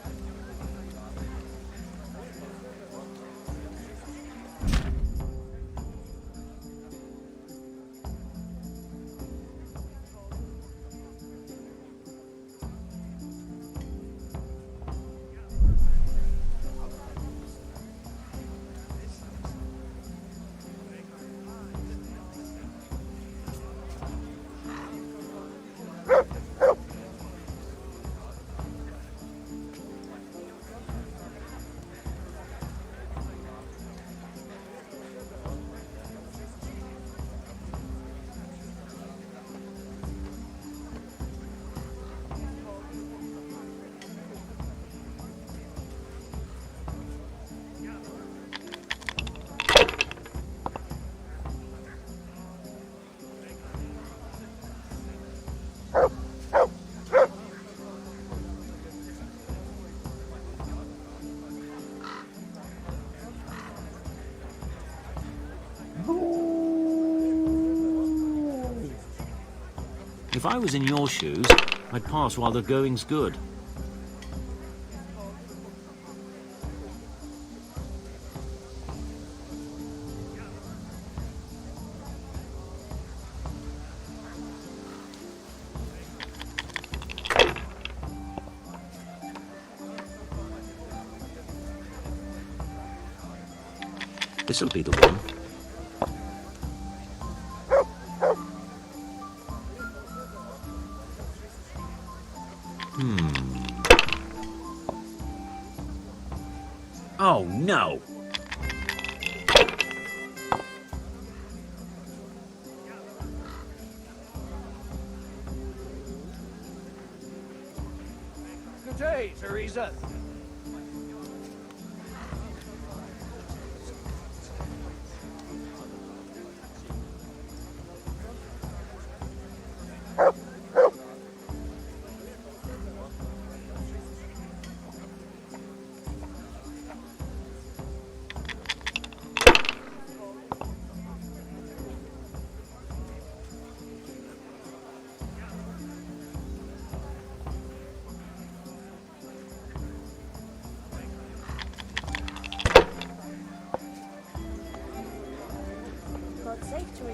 If I was in your shoes, I'd pass while the going's good. This'll be the one. Oh, no! Good day, Teresa.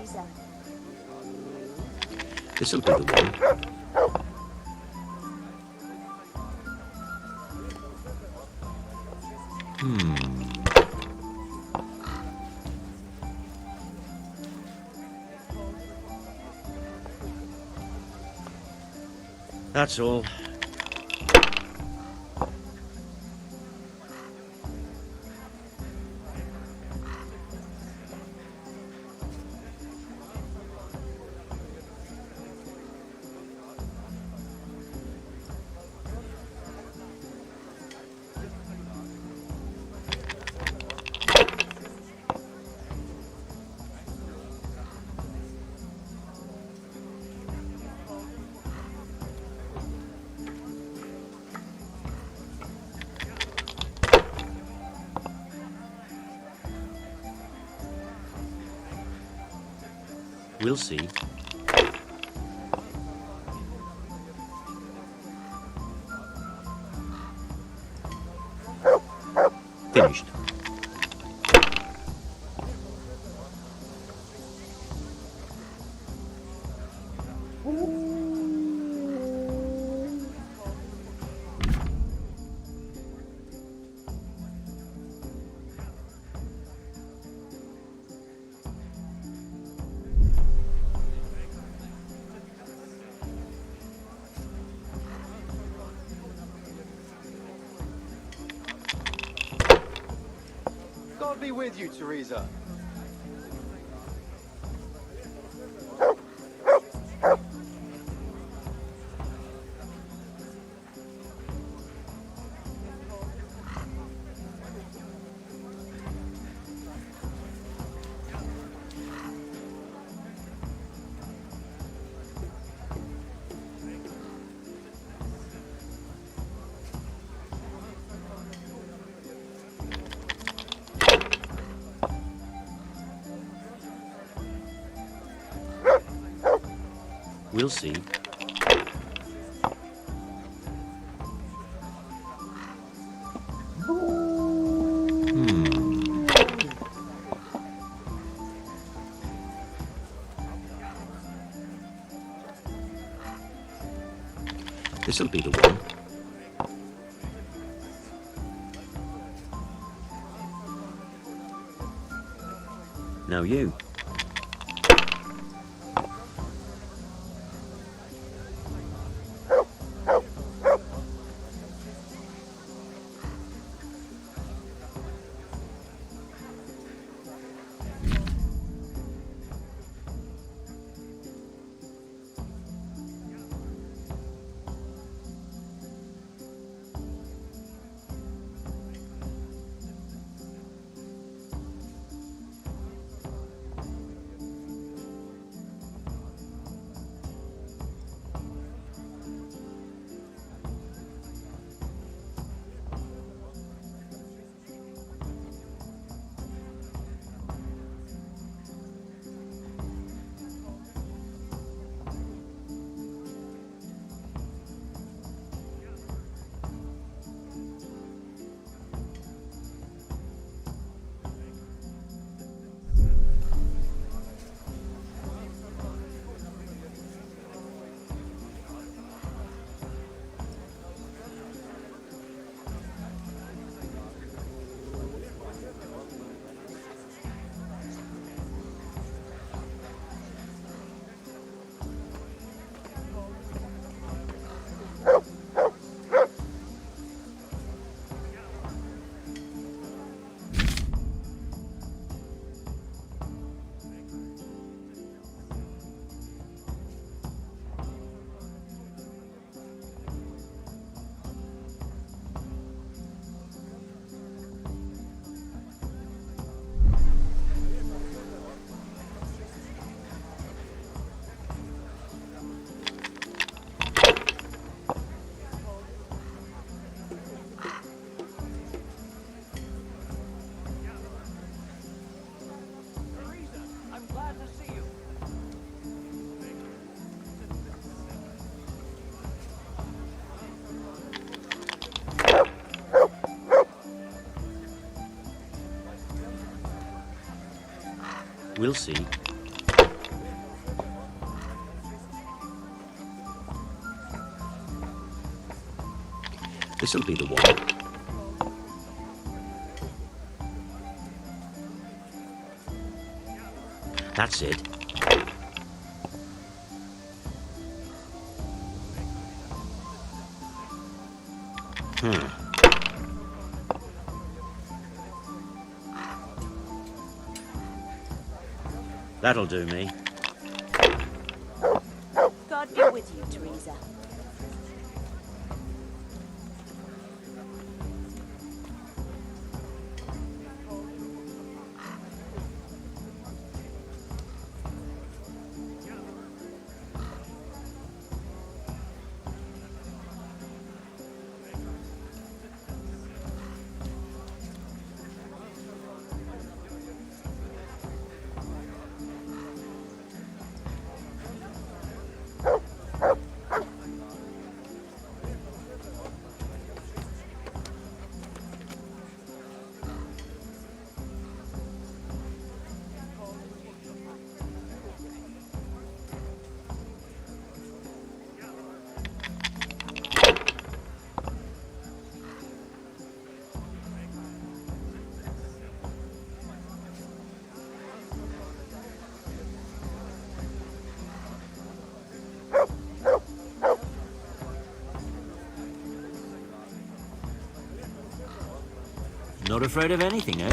Teresa. This'll be the one. That's all. We'll see. Finished. God be with you, Teresa. We'll see. This'll be the one. Now you. We'll see. This'll be the one. That's it. That'll do me. God be with you, Teresa. Not afraid of anything, eh?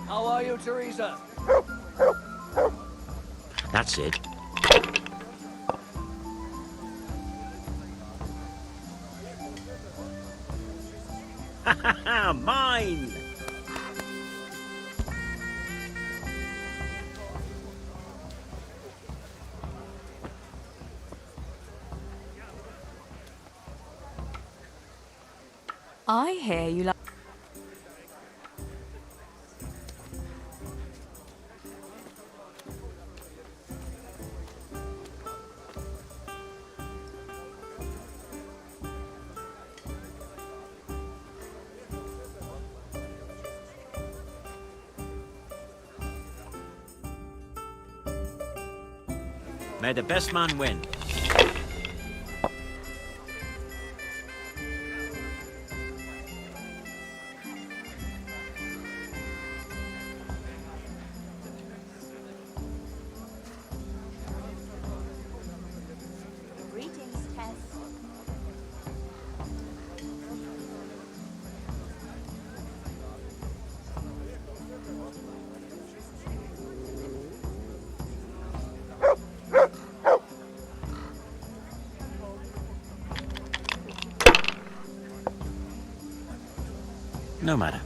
How are you, Teresa? That's it. Mine! I hear you like... May the best man win. Greetings, Tess. No matter.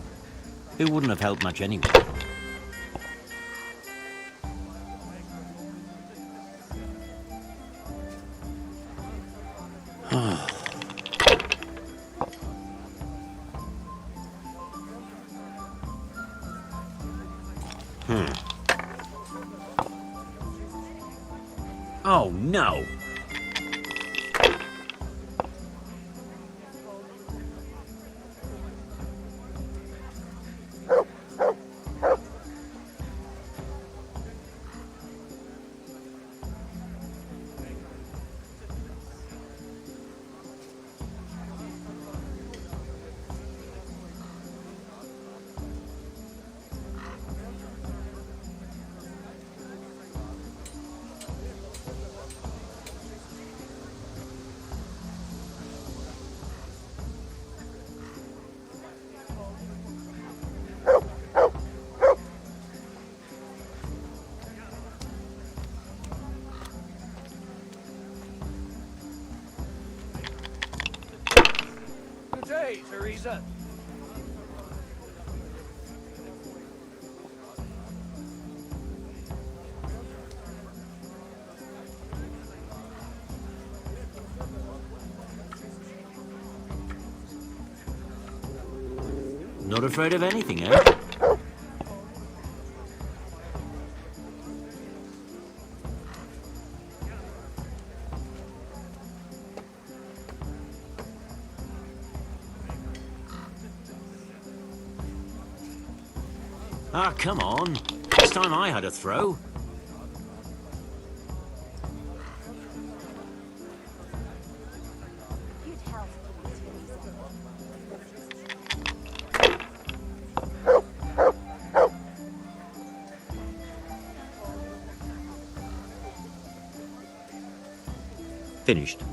It wouldn't have helped much anyway. Oh, no! Good day, Teresa. Not afraid of anything, eh? Ah, come on. It's time I had a throw. Finished.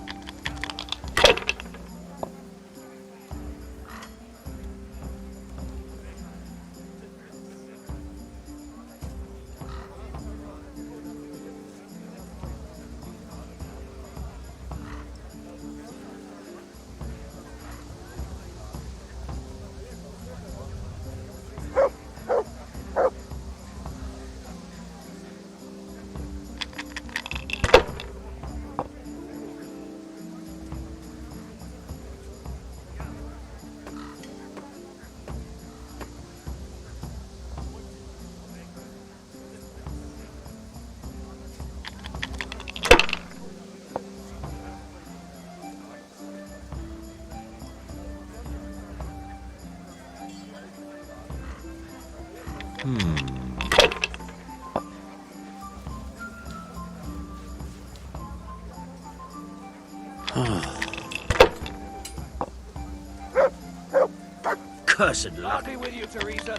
Cursed luck. I'll be with you, Teresa.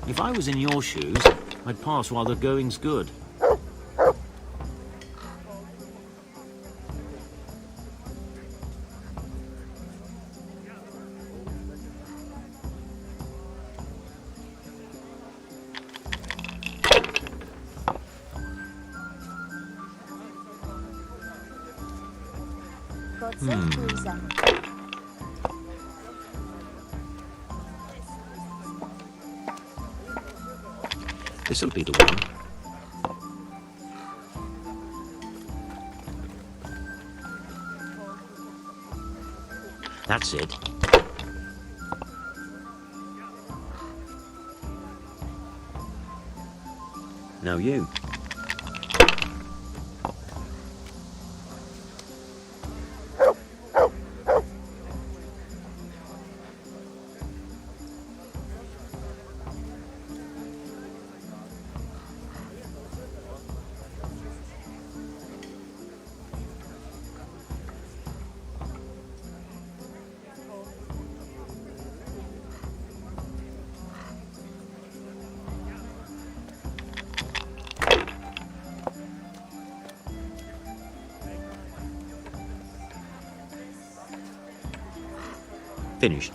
If I was in your shoes, I'd pass while the going's good. God save Teresa. This'll be the one. That's it. Now you. Finished.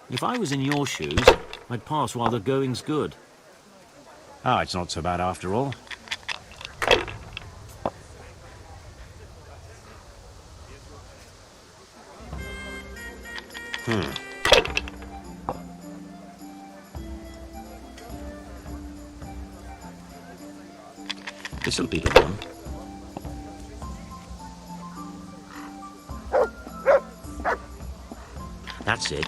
If I was in your shoes, I'd pass while the going's good. Ah, it's not so bad after all. This'll be the one. That's it.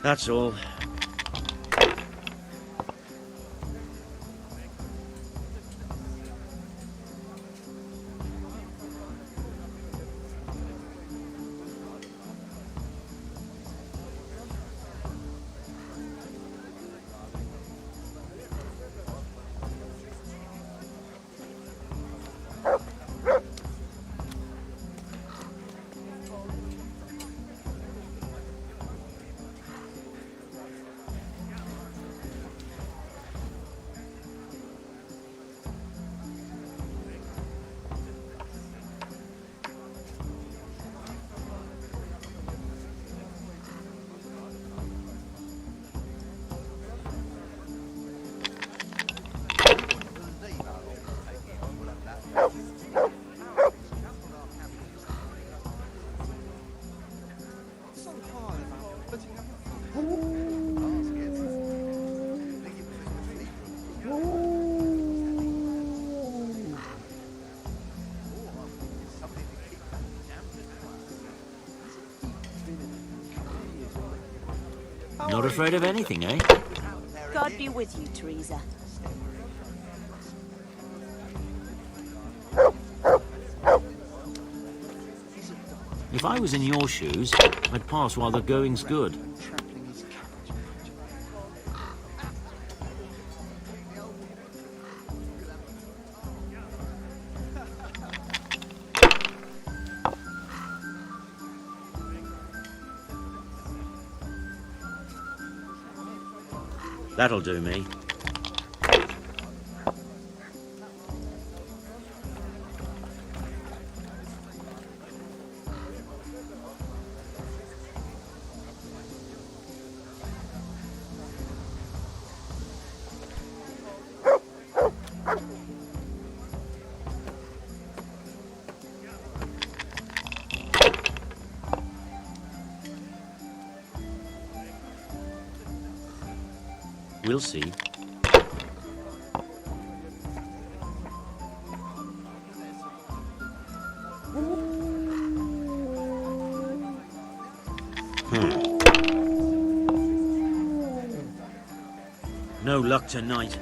That's all. Not afraid of anything, eh? God be with you, Teresa. If I was in your shoes, I'd pass while the going's good. That'll do me. We'll see. No luck tonight.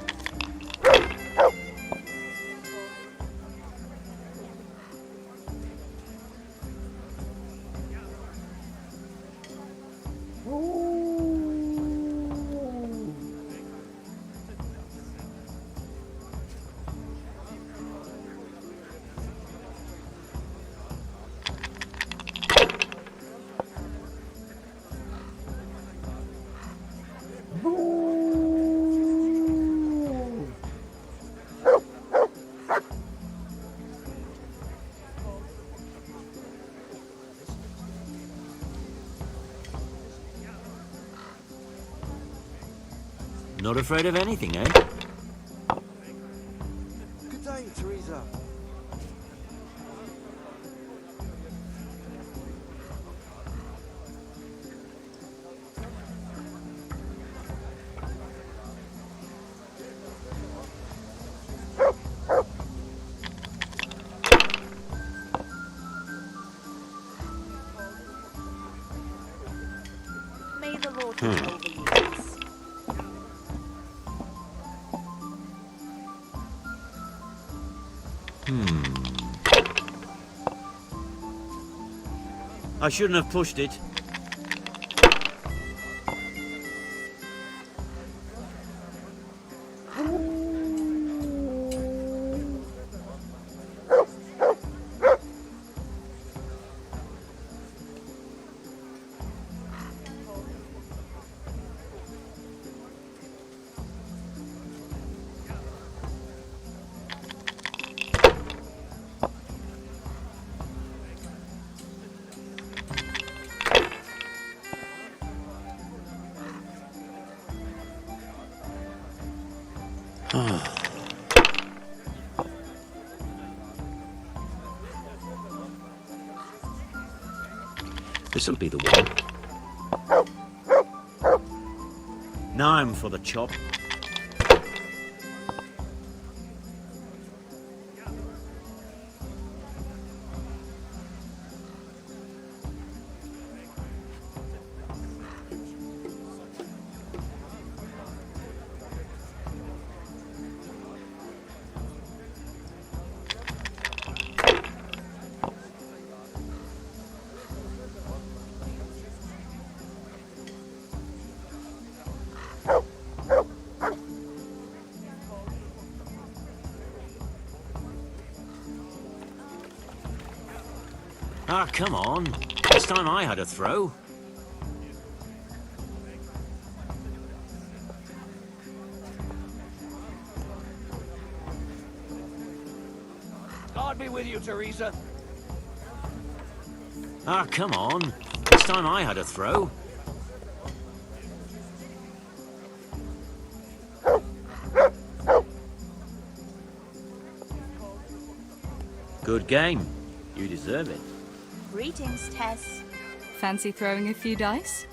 Not afraid of anything, eh? Good day, Teresa. May the Lord watch over you, miss. I shouldn't have pushed it. This'll be the one. Now I'm for the chop. Ah, come on. This time I had a throw. God be with you, Teresa. Ah, come on. This time I had a throw. Good game. You deserve it. Greetings, Tess. Fancy throwing a few dice?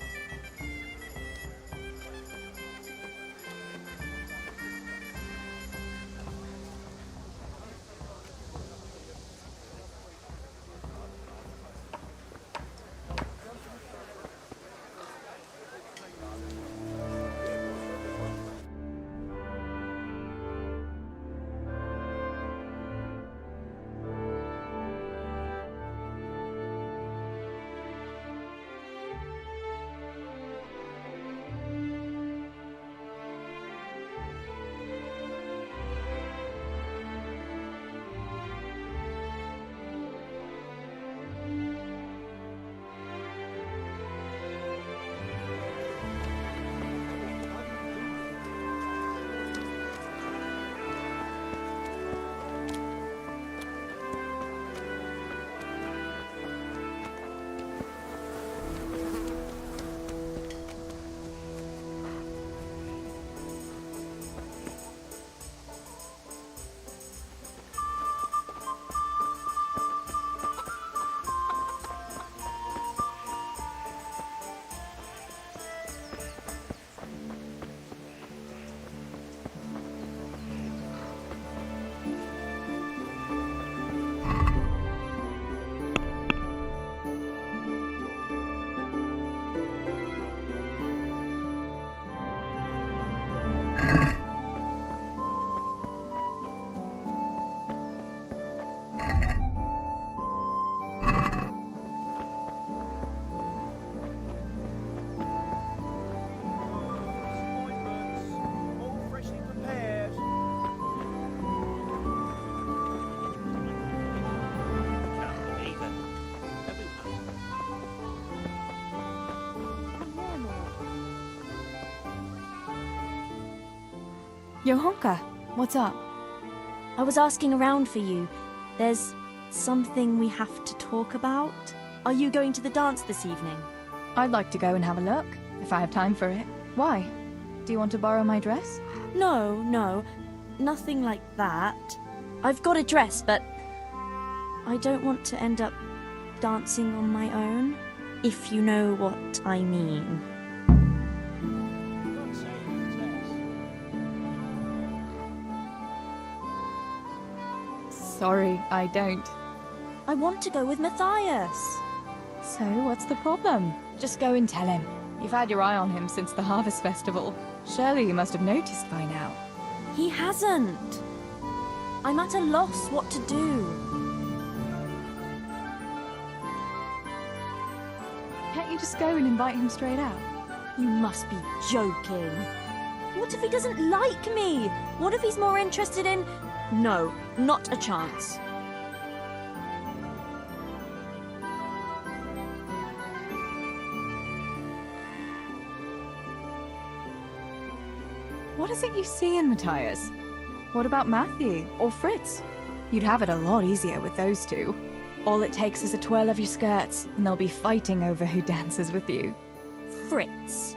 Johanka, what's up? I was asking around for you. There's something we have to talk about. Are you going to the dance this evening? I'd like to go and have a look, if I have time for it. Why? Do you want to borrow my dress? No, nothing like that. I've got a dress, but I don't want to end up dancing on my own, if you know what I mean. Sorry, I don't. I want to go with Matthias. So, what's the problem? Just go and tell him. You've had your eye on him since the Harvest Festival. Surely you must have noticed by now. He hasn't. I'm at a loss what to do. Can't you just go and invite him straight out? You must be joking. What if he doesn't like me? What if he's more interested in... No, not a chance. What is it you see in Matthias? What about Matthew or Fritz? You'd have it a lot easier with those two. All it takes is a twirl of your skirts, and they'll be fighting over who dances with you. Fritz?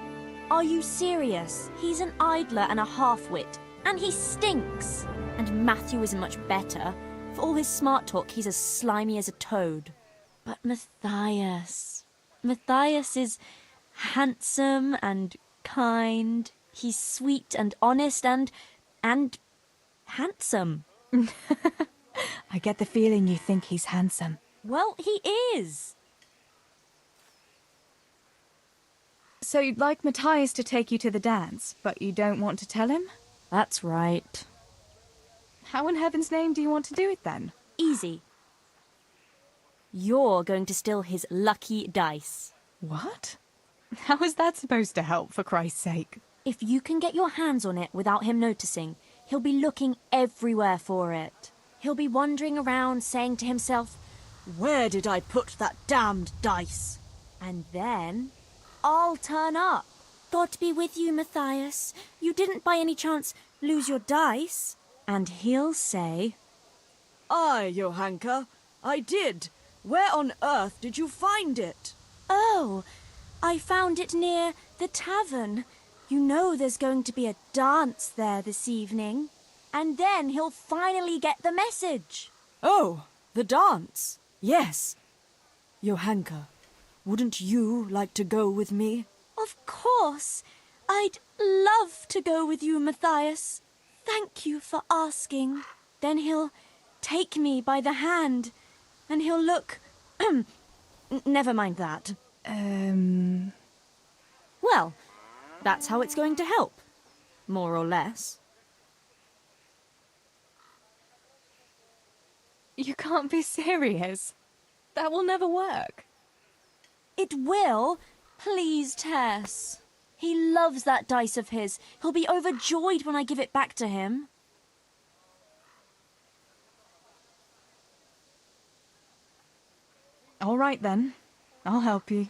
Are you serious? He's an idler and a half-wit, and he stinks. And Matthew isn't much better. For all his smart talk, he's as slimy as a toad. But Matthias is handsome and kind. He's sweet and honest and handsome. I get the feeling you think he's handsome. Well, he is. So you'd like Matthias to take you to the dance, but you don't want to tell him? That's right. How in heaven's name do you want to do it then? Easy. You're going to steal his lucky dice. What? How is that supposed to help, for Christ's sake? If you can get your hands on it without him noticing, he'll be looking everywhere for it. He'll be wandering around saying to himself, "Where did I put that damned dice?" And then I'll turn up. God be with you, Matthias. You didn't by any chance lose your dice? And he'll say, Aye, Johanka, I did. Where on earth did you find it? "Oh, I found it near the tavern. You know there's going to be a dance there this evening." And then he'll finally get the message. Oh, the dance. Yes. Johanka, wouldn't you like to go with me? Of course. I'd love to go with you, Matthias. Thank you for asking. Then he'll take me by the hand, and he'll look... Never mind that. Well, that's how it's going to help. More or less. You can't be serious. That will never work. It will. Please, Tess. He loves that dice of his. He'll be overjoyed when I give it back to him. All right, then. I'll help you.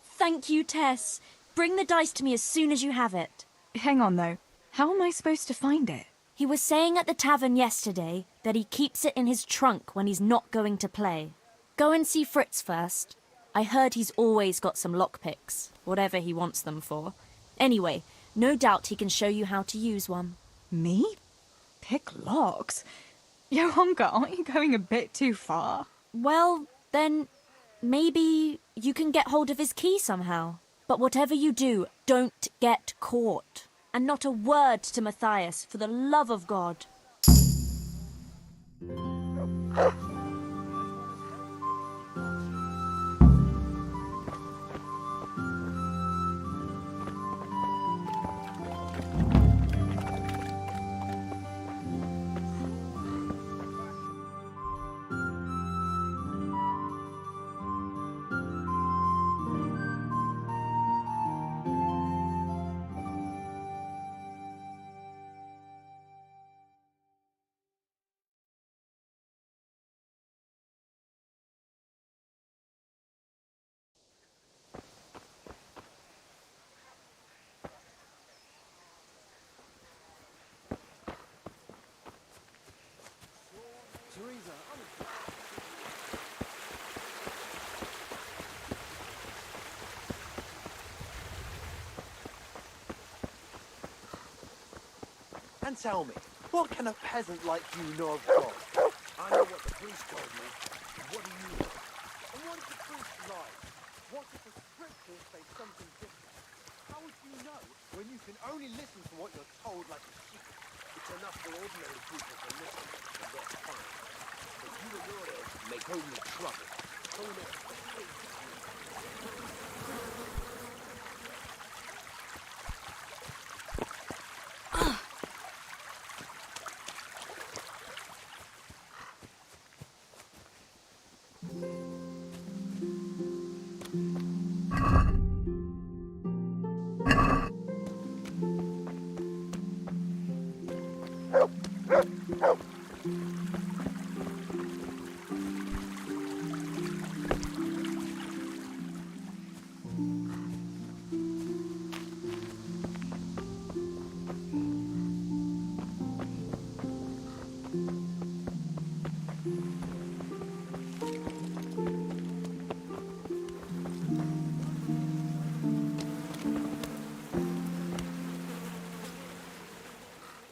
Thank you, Tess. Bring the dice to me as soon as you have it. Hang on, though. How am I supposed to find it? He was saying at the tavern yesterday that he keeps it in his trunk when he's not going to play. Go and see Fritz first. I heard he's always got some lockpicks, whatever he wants them for. Anyway, no doubt he can show you how to use one. Me? Pick locks? Johanka, aren't you going a bit too far? Well, then maybe you can get hold of his key somehow. But whatever you do, don't get caught. And not a word to Matthias, for the love of God. And tell me, what can a peasant like you know of God? I know what the priest told me. What do you know? And what if the priest lies? What if the scriptures say something different? How would you know when you can only listen to what you're told like a sheep? It's enough for ordinary people to listen, and that's fine. But you and your age make only trouble. Only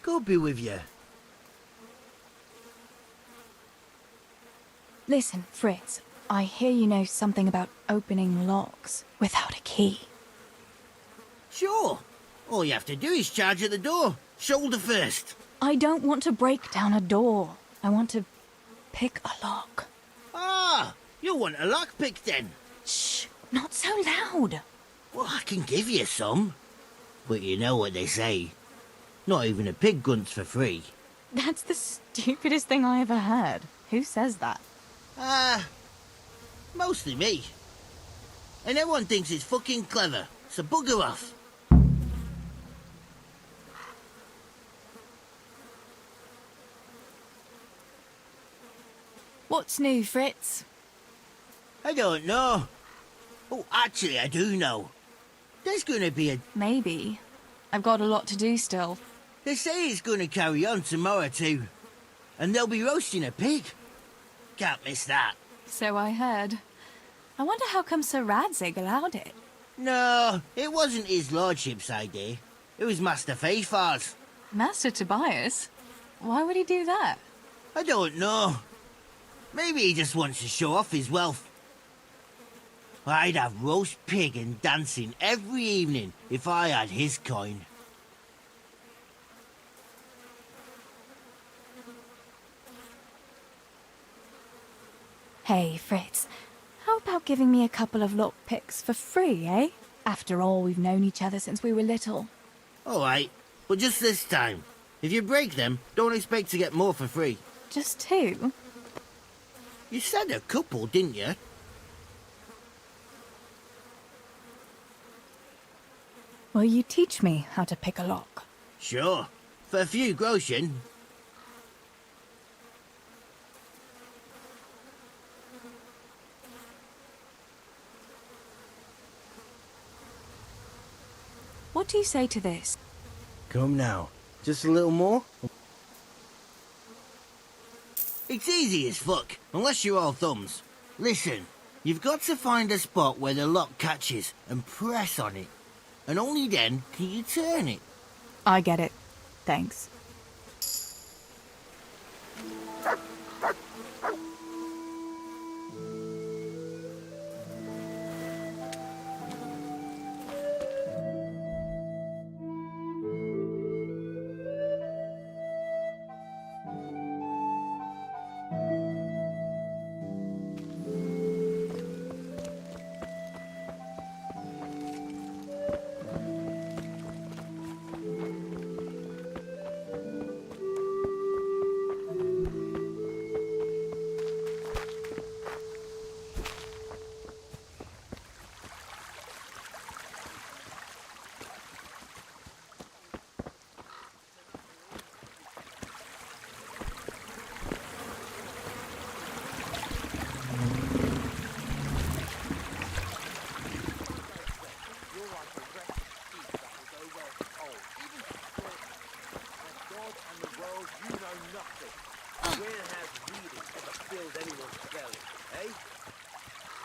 God be with you. Listen, Fritz, I hear you know something about opening locks without a key. Sure. All you have to do is charge at the door. Shoulder first. I don't want to break down a door. I want to pick a lock. Ah, you want a lockpick then? Shh, not so loud. Well, I can give you some. But you know what they say. Not even a pig grunts for free. That's the stupidest thing I ever heard. Who says that? Mostly me. And everyone thinks it's fucking clever, so bugger off. What's new, Fritz? I don't know. Oh, actually, I do know. There's gonna be a... Maybe. I've got a lot to do still. They say it's gonna carry on tomorrow too. And they'll be roasting a pig. Can't miss that. So I heard. I wonder how come Sir Radzig allowed it. No, it wasn't his lordship's idea. It was Master Faithfar's. Master Tobias? Why would he do that? I don't know. Maybe he just wants to show off his wealth. I'd have roast pig and dancing every evening if I had his coin. Hey, Fritz. How about giving me a couple of lockpicks for free, eh? After all, we've known each other since we were little. All right, but just this time. If you break them, don't expect to get more for free. Just two? You said a couple, didn't you? Will you teach me how to pick a lock? Sure. For a few groschen. What do you say to this? Come now. Just a little more? It's easy as fuck, unless you're all thumbs. Listen, you've got to find a spot where the lock catches and press on it. And only then can you turn it. I get it. Thanks.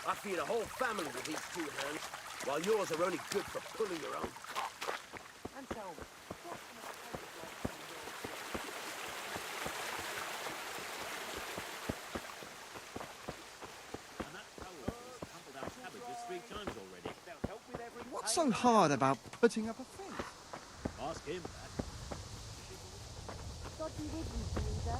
I feed a whole family with these two hands, while yours are only good for pulling your own cock. And tell me, what What's so hard about putting up a fence? Ask him that. God be with you, Teresa.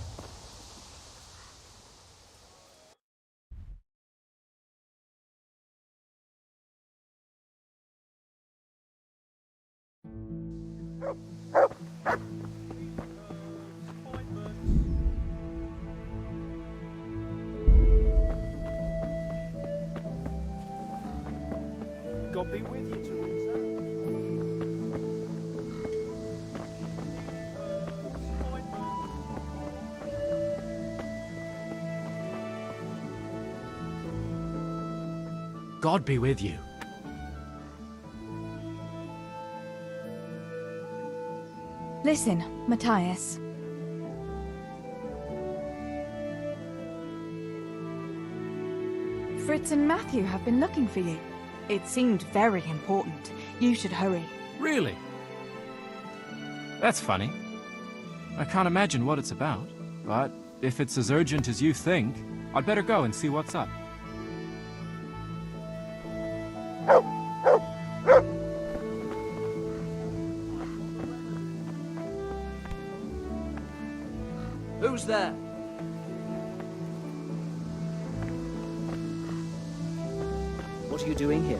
God be with you, Teresa. God be with you. Listen, Matthias. Fritz and Matthew have been looking for you. It seemed very important. You should hurry. Really? That's funny. I can't imagine what it's about, but if it's as urgent as you think, I'd better go and see what's up. Who's there? What are you doing here?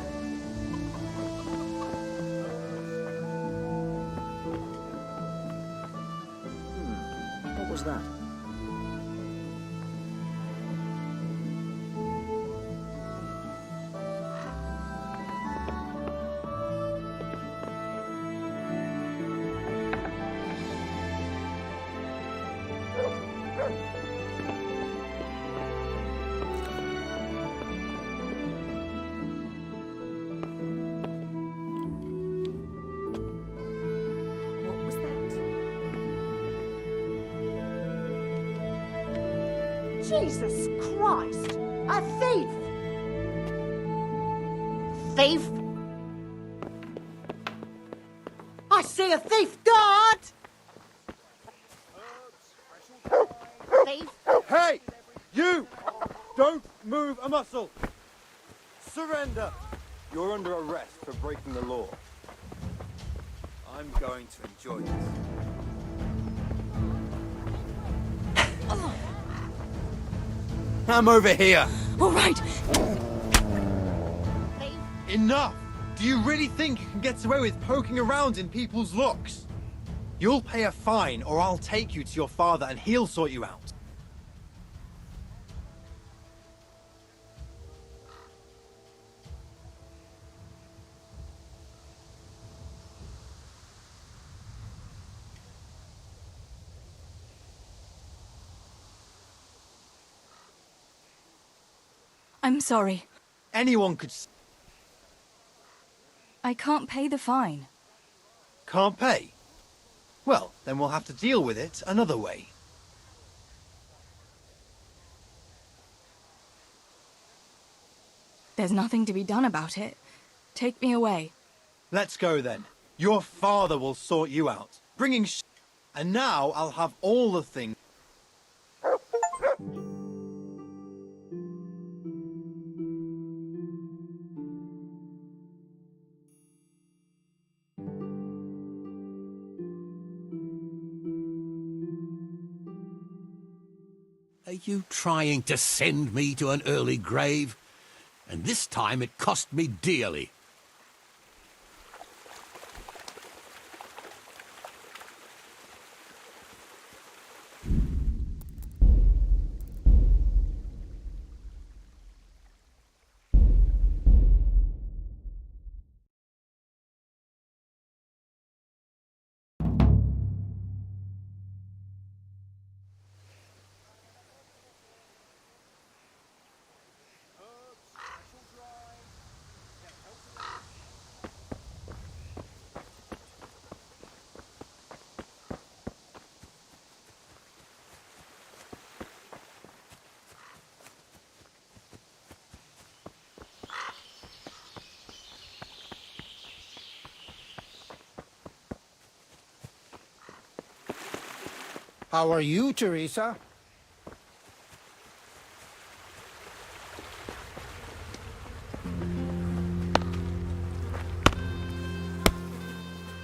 What was that? What was that? Jesus Christ! A thief! Thief? I see a thief, guard! Thief? Hey! You! Don't move a muscle! Surrender! You're under arrest for breaking the law. I'm going to enjoy this. Come over here. All right. Enough! Do you really think you can get away with poking around in people's locks? You'll pay a fine, or I'll take you to your father and he'll sort you out. I'm sorry. Anyone could... I can't pay the fine. Can't pay? Well, then we'll have to deal with it another way. There's nothing to be done about it. Take me away. Let's go then. Your father will sort you out. Bringing and now I'll have all the things. Are you trying to send me to an early grave? And this time it cost me dearly. How are you, Teresa?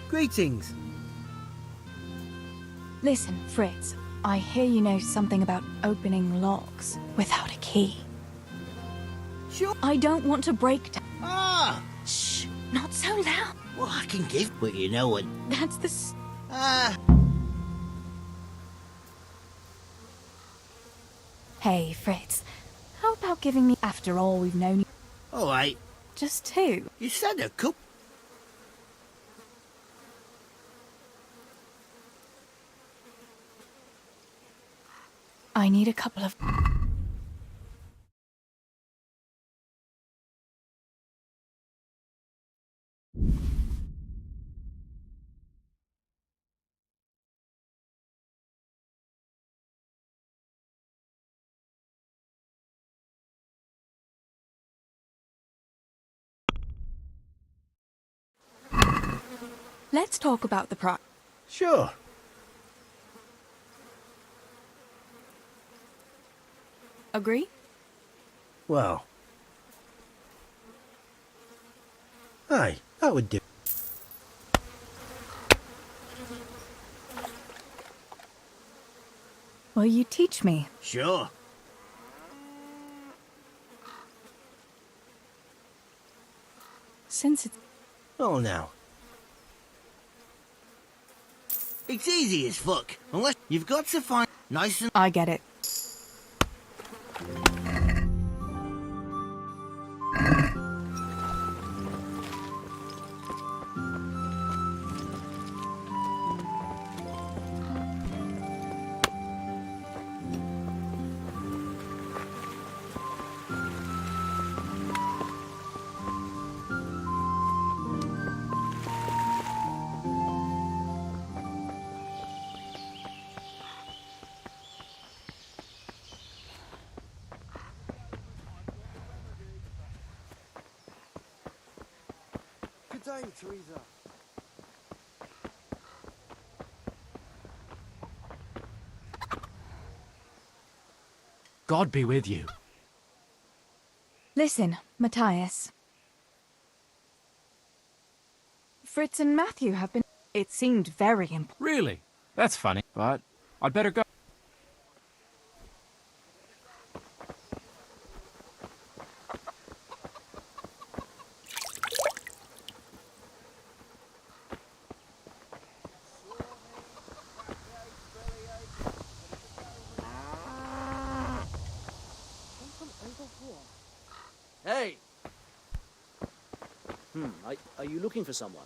Greetings. Listen, Fritz. I hear you know something about opening locks without a key. Sure. I don't want to break down. Ah! Shh! Not so loud. Well, I can give, but you know what? That's the... Hey, Fritz. How about giving me... After all we've known you... All right. Just two. You said a couple. I need a couple of... Let's talk about the price. Sure. Agree? Well. Aye, that would do. Will you teach me? Sure. Since it's... Oh, now. It's easy as fuck. Unless you've got to find nice and... I get it. Good day, Teresa. God be with you. Listen, Matthias. Fritz and Matthew have been... It seemed very important. Really? That's funny, but I'd better go. Hey! Are you looking for someone?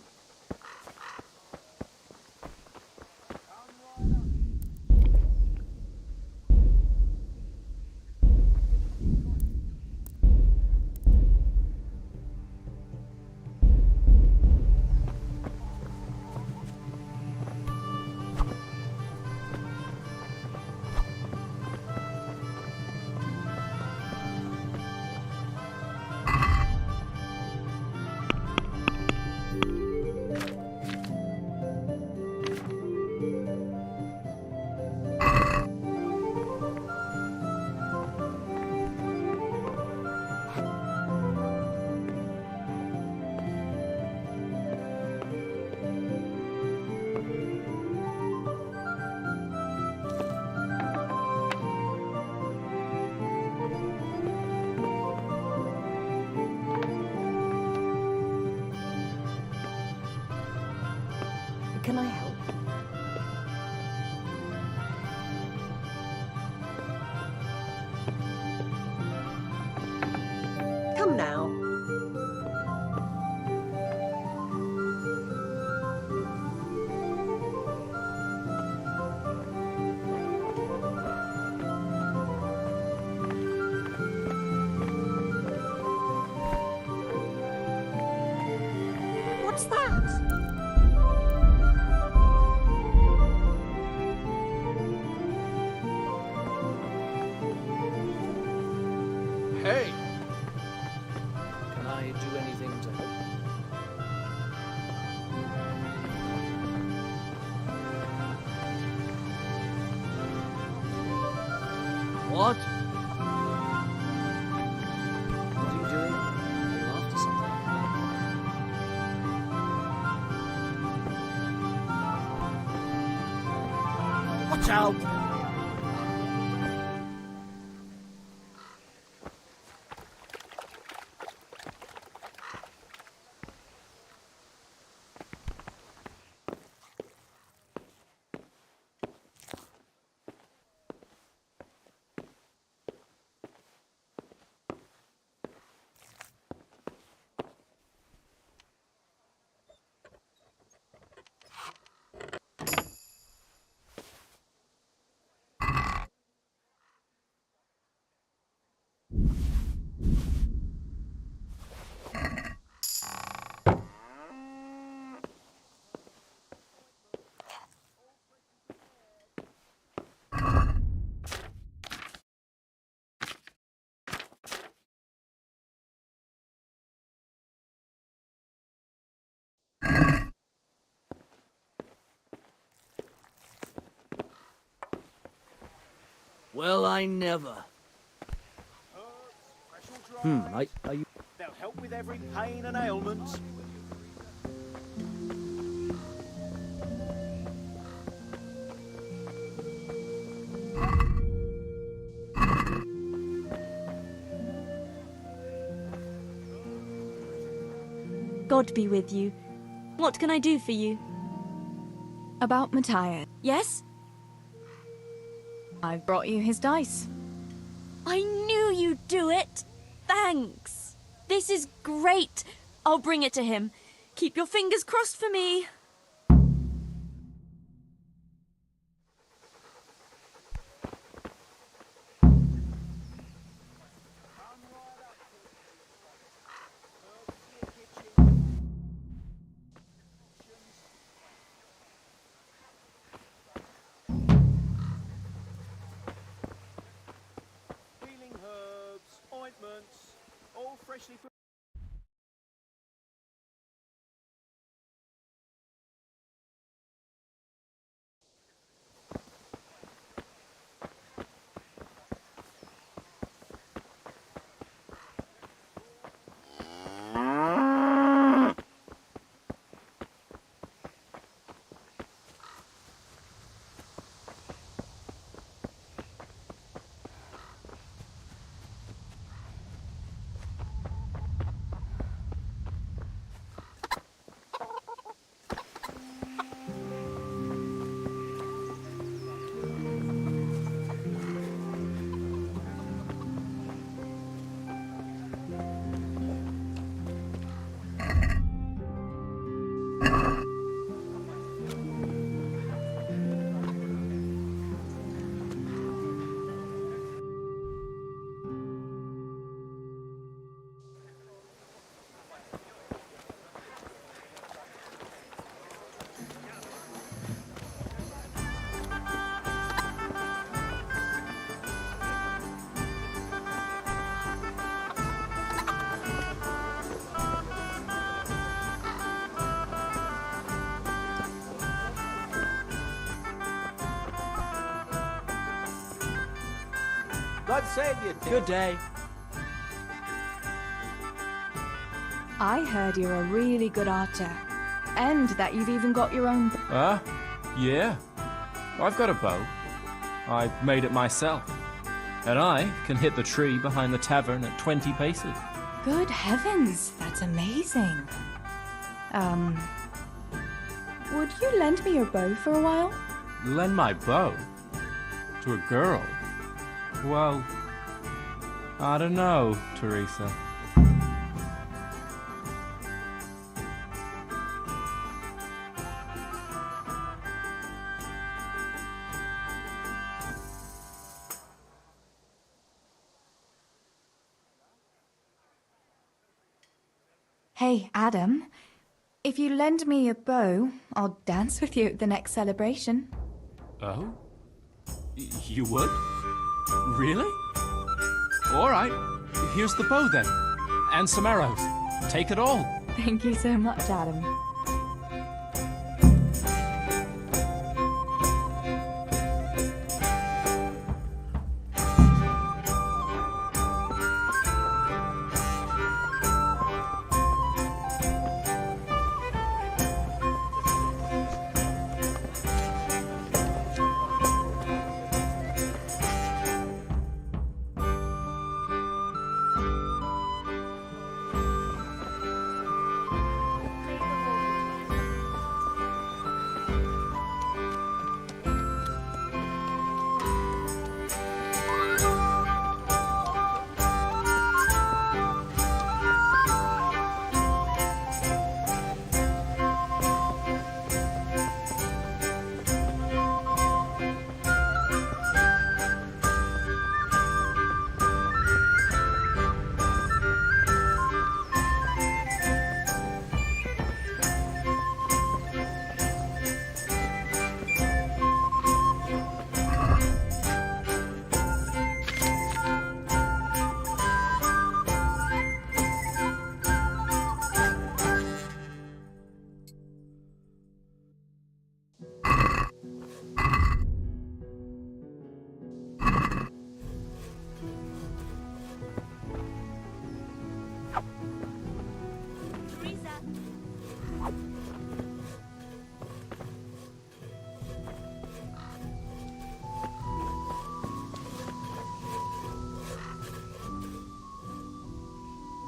Can I help? Come now. What's that? Hey! Can I do anything to help? What? What are you doing? Are you after something? Watch out! Well, I never. Are you... They'll help with every pain and ailment. God be with you. What can I do for you? About Matthias. Yes? I've brought you his dice. I knew you'd do it! Thanks! This is great! I'll bring it to him. Keep your fingers crossed for me. Healing herbs, ointments, all freshly prepared. God save you, Tim. Good day. I heard you're a really good archer. And that you've even got your own... Yeah. I've got a bow. I made it myself. And I can hit the tree behind the tavern at 20 paces. Good heavens, that's amazing. Would you lend me your bow for a while? Lend my bow? To a girl? Well, I don't know, Teresa. Hey, Adam. If you lend me a bow, I'll dance with you at the next celebration. Oh? You would? Really? All right. Here's the bow then. And some arrows. Take it all. Thank you so much, Adam.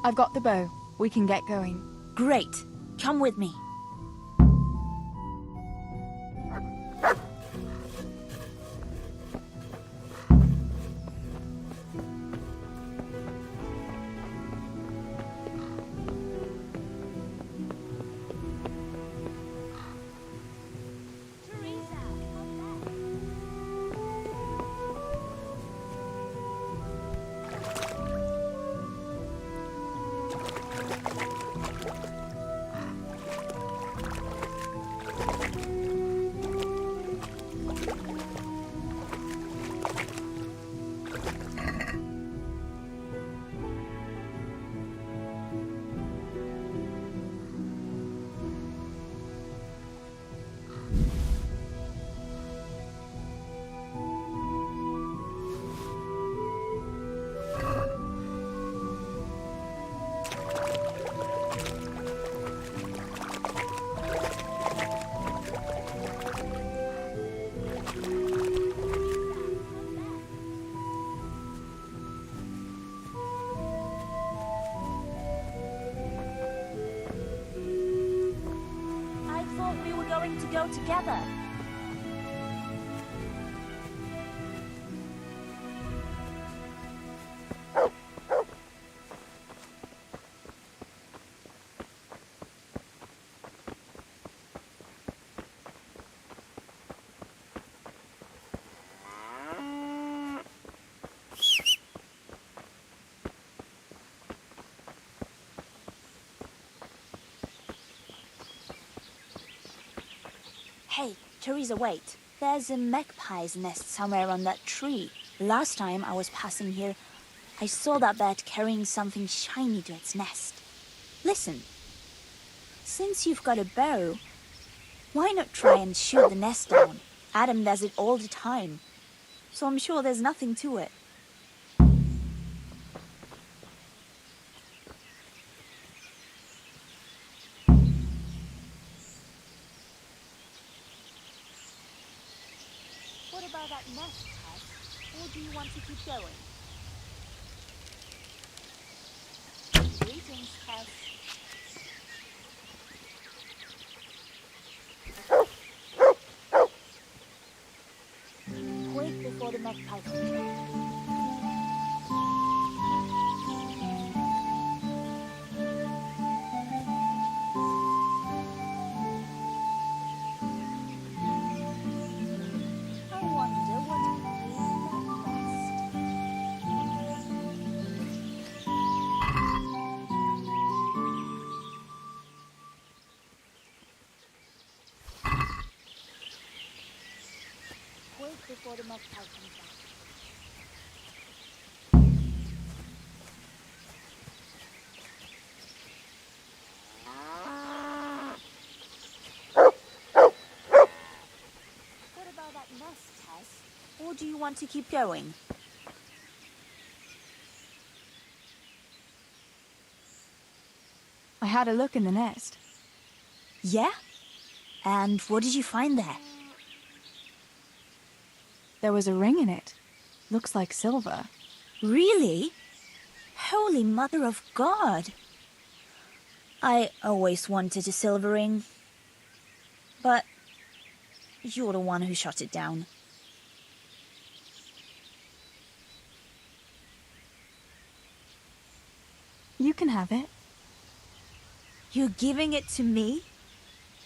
I've got the bow. We can get going. Great. Come with me. I thought we were going to go together. Hey, Teresa, wait. There's a magpie's nest somewhere on that tree. Last time I was passing here, I saw that bird carrying something shiny to its nest. Listen, since you've got a bow, why not try and shoot the nest down? Adam does it all the time, so I'm sure there's nothing to it. What about that nest, Tess? Or do you want to keep going? Greetings, Tess. Quick before the magpie comes back. I wonder what could be in that nest. Quick before the magpie comes back. What about that nest, Tess? Or do you want to keep going? I had a look in the nest. Yeah? And what did you find there? There was a ring in it. Looks like silver. Really? Holy Mother of God! I always wanted a silver ring. But you're the one who shot it down. You can have it. You're giving it to me?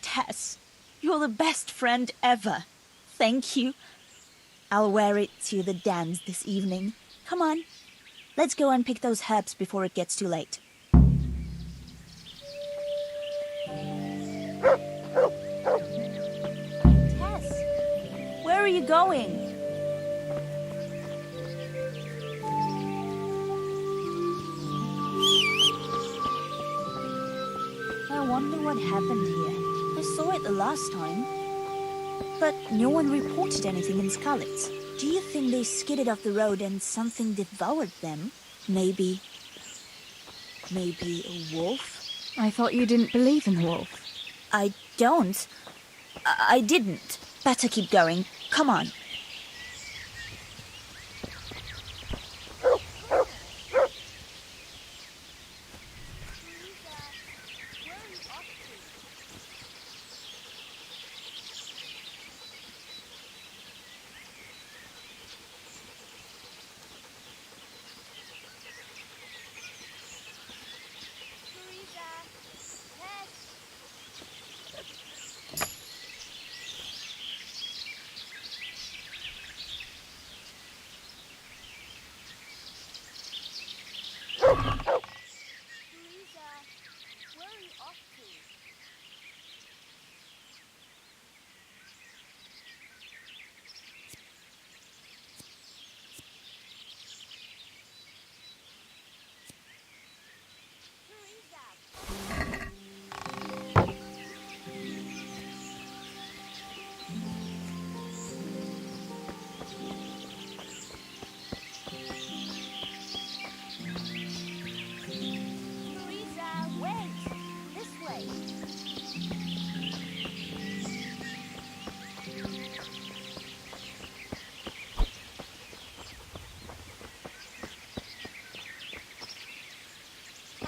Tess, you're the best friend ever. Thank you. I'll wear it to the dance this evening. Come on. Let's go and pick those herbs before it gets too late. Tess, where are you going? I wonder what happened here. I saw it the last time, but no one reported anything in Scarlet. Do you think they skidded off the road and something devoured them? Maybe a wolf? I thought you didn't believe in the wolf. I don't. I didn't. Better keep going. Come on.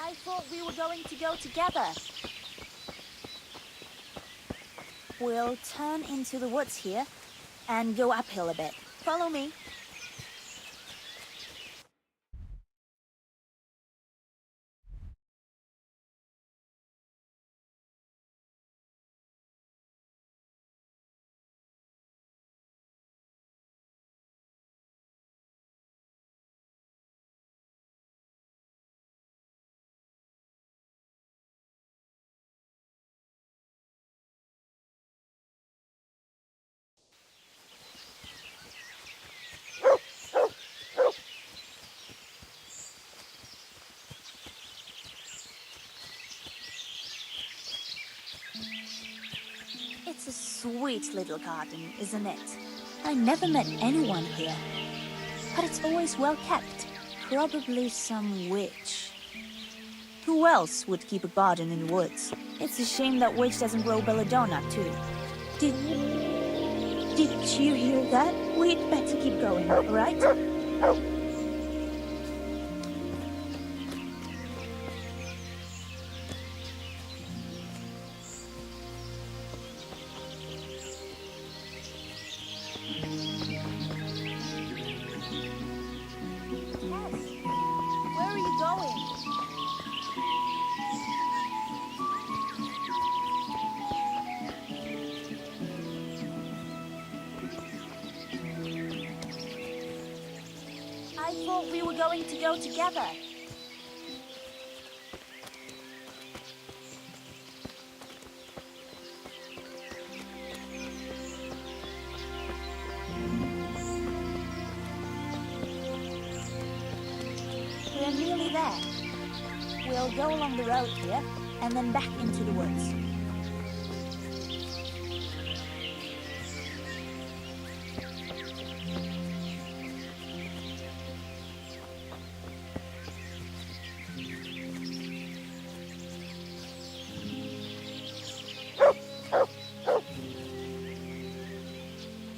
I thought we were going to go together. We'll turn into the woods here and go uphill a bit. Follow me. It's a sweet little garden, isn't it? I never met anyone here, but it's always well kept. Probably some witch. Who else would keep a garden in the woods? It's a shame that witch doesn't grow belladonna, too. Did you hear that? We'd better keep going, right? Where are you going? I thought we were going to go together. We're nearly there. We'll go along the road here and then back into the woods.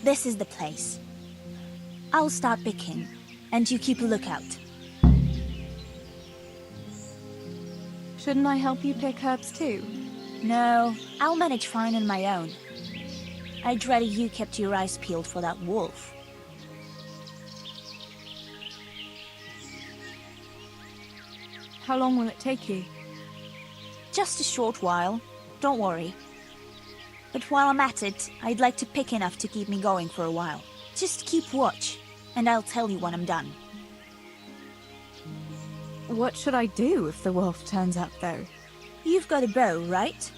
This is the place. I'll start picking, and you keep a lookout. Shouldn't I help you pick herbs too? No, I'll manage fine on my own. I'd rather you kept your eyes peeled for that wolf. How long will it take you? Just a short while. Don't worry. But while I'm at it, I'd like to pick enough to keep me going for a while. Just keep watch, and I'll tell you when I'm done. What should I do if the wolf turns up, though? You've got a bow, right?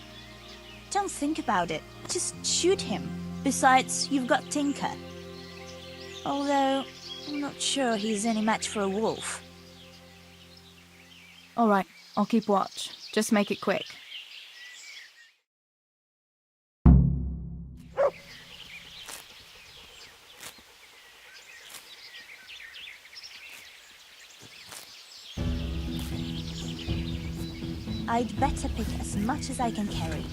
Don't think about it. Just shoot him. Besides, you've got Tinker. Although, I'm not sure he's any match for a wolf. All right, I'll keep watch. Just make it quick. I'd better pick as much as I can carry.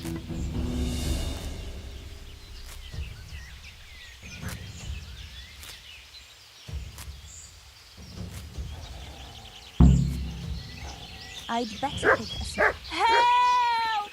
I'd better pick as much. Help!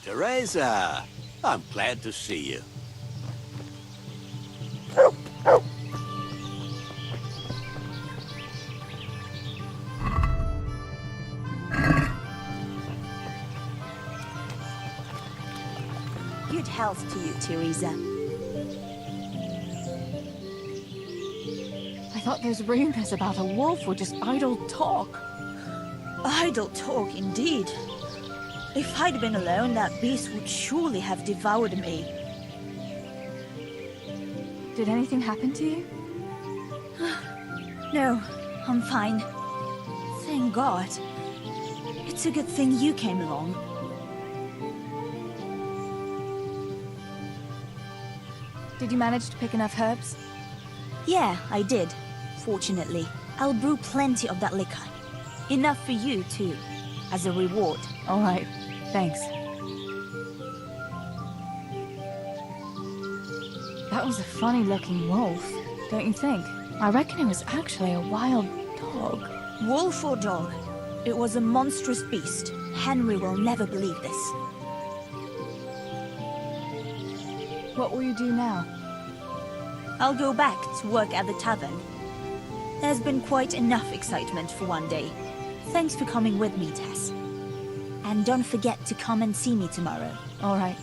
Teresa, I'm glad to see you. Good health to you, Teresa. I thought those rumors about a wolf were just idle talk. Idle talk, indeed. If I'd been alone, that beast would surely have devoured me. Did anything happen to you? No, I'm fine. Thank God. It's a good thing you came along. Did you manage to pick enough herbs? Yeah, I did. Fortunately. I'll brew plenty of that liquor. Enough for you, too. As a reward. All right. Thanks. That was a funny-looking wolf, don't you think? I reckon it was actually a wild dog. Wolf or dog? It was a monstrous beast, Henry will never believe this. What will you do now? I'll go back to work at the tavern. There's been quite enough excitement for one day. Thanks for coming with me, Tess. And don't forget to come and see me tomorrow. All right.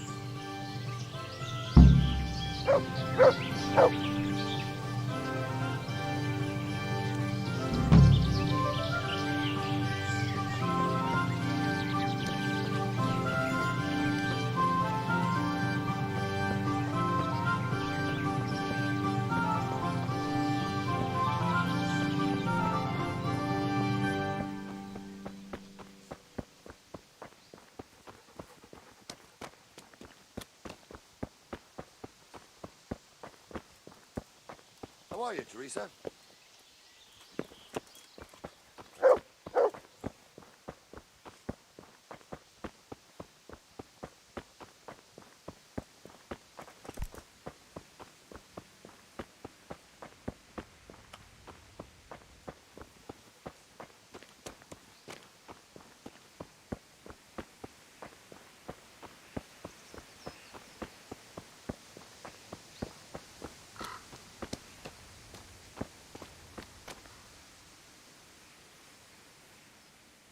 How are you, Teresa?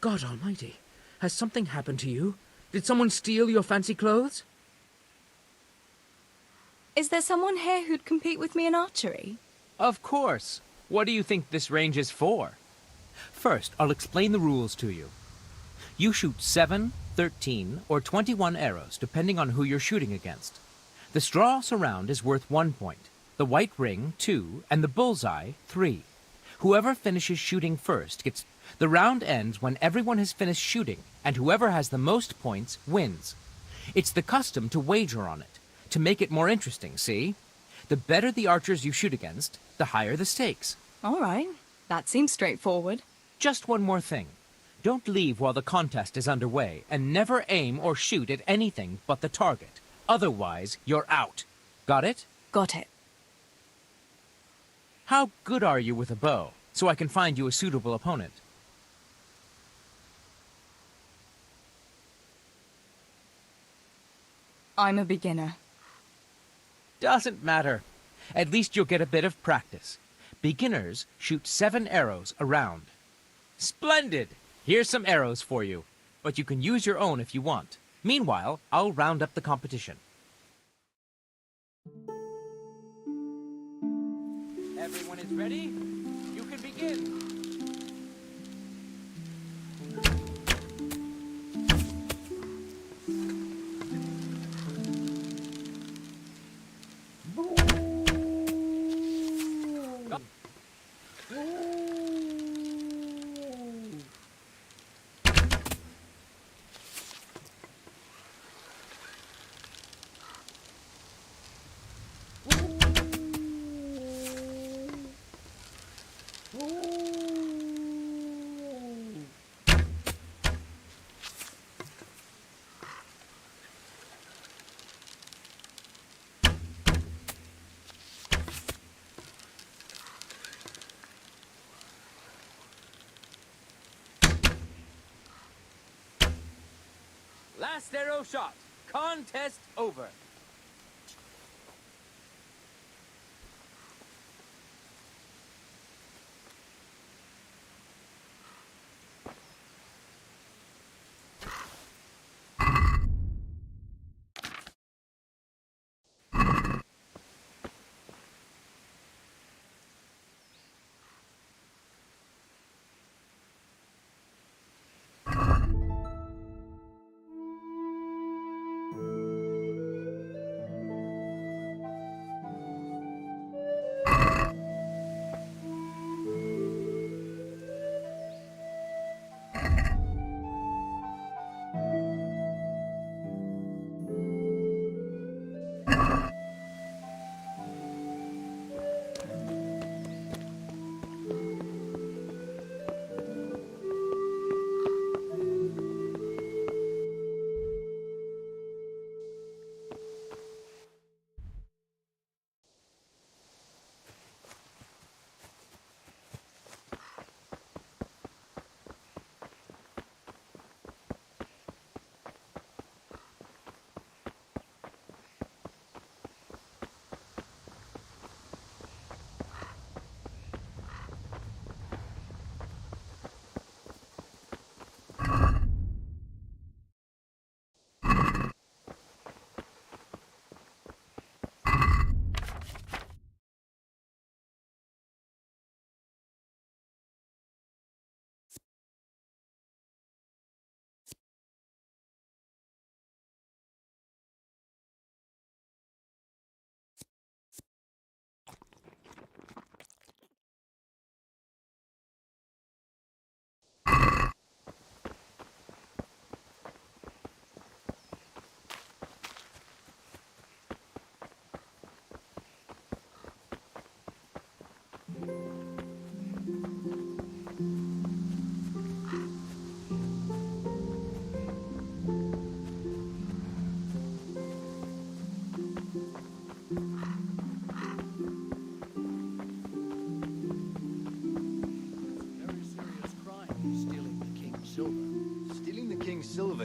God almighty, has something happened to you? Did someone steal your fancy clothes? Is there someone here who'd compete with me in archery? Of course. What do you think this range is for? First, I'll explain the rules to you. You shoot 7, 13, or 21 arrows, depending on who you're shooting against. The straw surround is worth 1 point, the white ring 2, and the bullseye 3. Whoever finishes shooting first gets... The round ends when everyone has finished shooting, and whoever has the most points wins. It's the custom to wager on it, to make it more interesting, see? The better the archers you shoot against, the higher the stakes. All right. That seems straightforward. Just one more thing. Don't leave while the contest is underway, and never aim or shoot at anything but the target. Otherwise, you're out. Got it? Got it. How good are you with a bow, so I can find you a suitable opponent? I'm a beginner. Doesn't matter. At least you'll get a bit of practice. Beginners shoot 7 arrows a round. Splendid! Here's some arrows for you, but you can use your own if you want. Meanwhile, I'll round up the competition. Everyone is ready? You can begin. Last arrow shot. Contest over.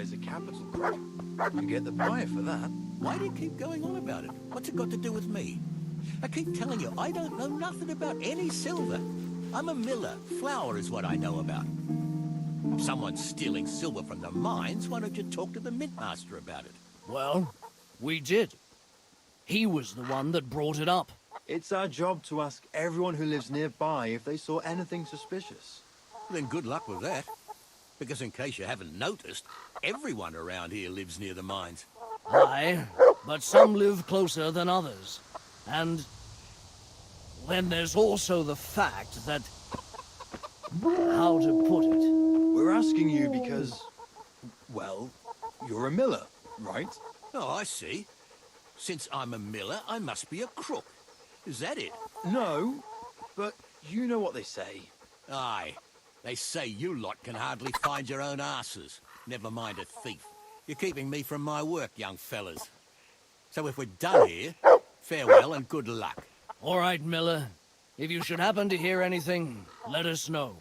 is a capital crop. You get the buyer for that. Why do you keep going on about it? What's it got to do with me? I keep telling you, I don't know nothing about any silver. I'm a miller. Flour is what I know about. If someone's stealing silver from the mines, why don't you talk to the mintmaster about it? Well, we did. He was the one that brought it up. It's our job to ask everyone who lives nearby if they saw anything suspicious. Then good luck with that. Because in case you haven't noticed, everyone around here lives near the mines. Aye, but some live closer than others. And then there's also the fact that... how to put it? We're asking you because, well, you're a miller, right? Oh, I see. Since I'm a miller, I must be a crook. Is that it? No, but you know what they say. Aye. They say you lot can hardly find your own asses. Never mind a thief. You're keeping me from my work, young fellas. So if we're done here, farewell and good luck. All right, Miller. If you should happen to hear anything, let us know.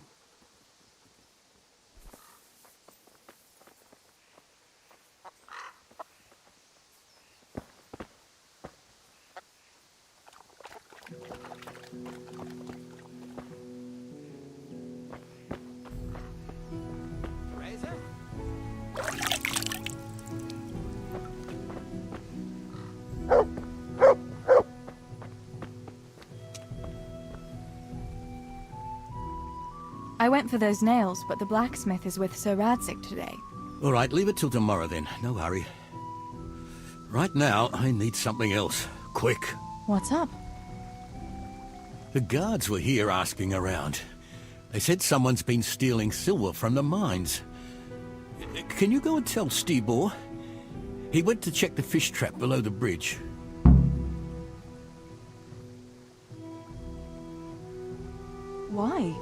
I went for those nails, but the blacksmith is with Sir Radzig today. All right, leave it till tomorrow then. No hurry. Right now, I need something else. Quick. What's up? The guards were here asking around. They said someone's been stealing silver from the mines. Can you go and tell Stibor? He went to check the fish trap below the bridge. Why?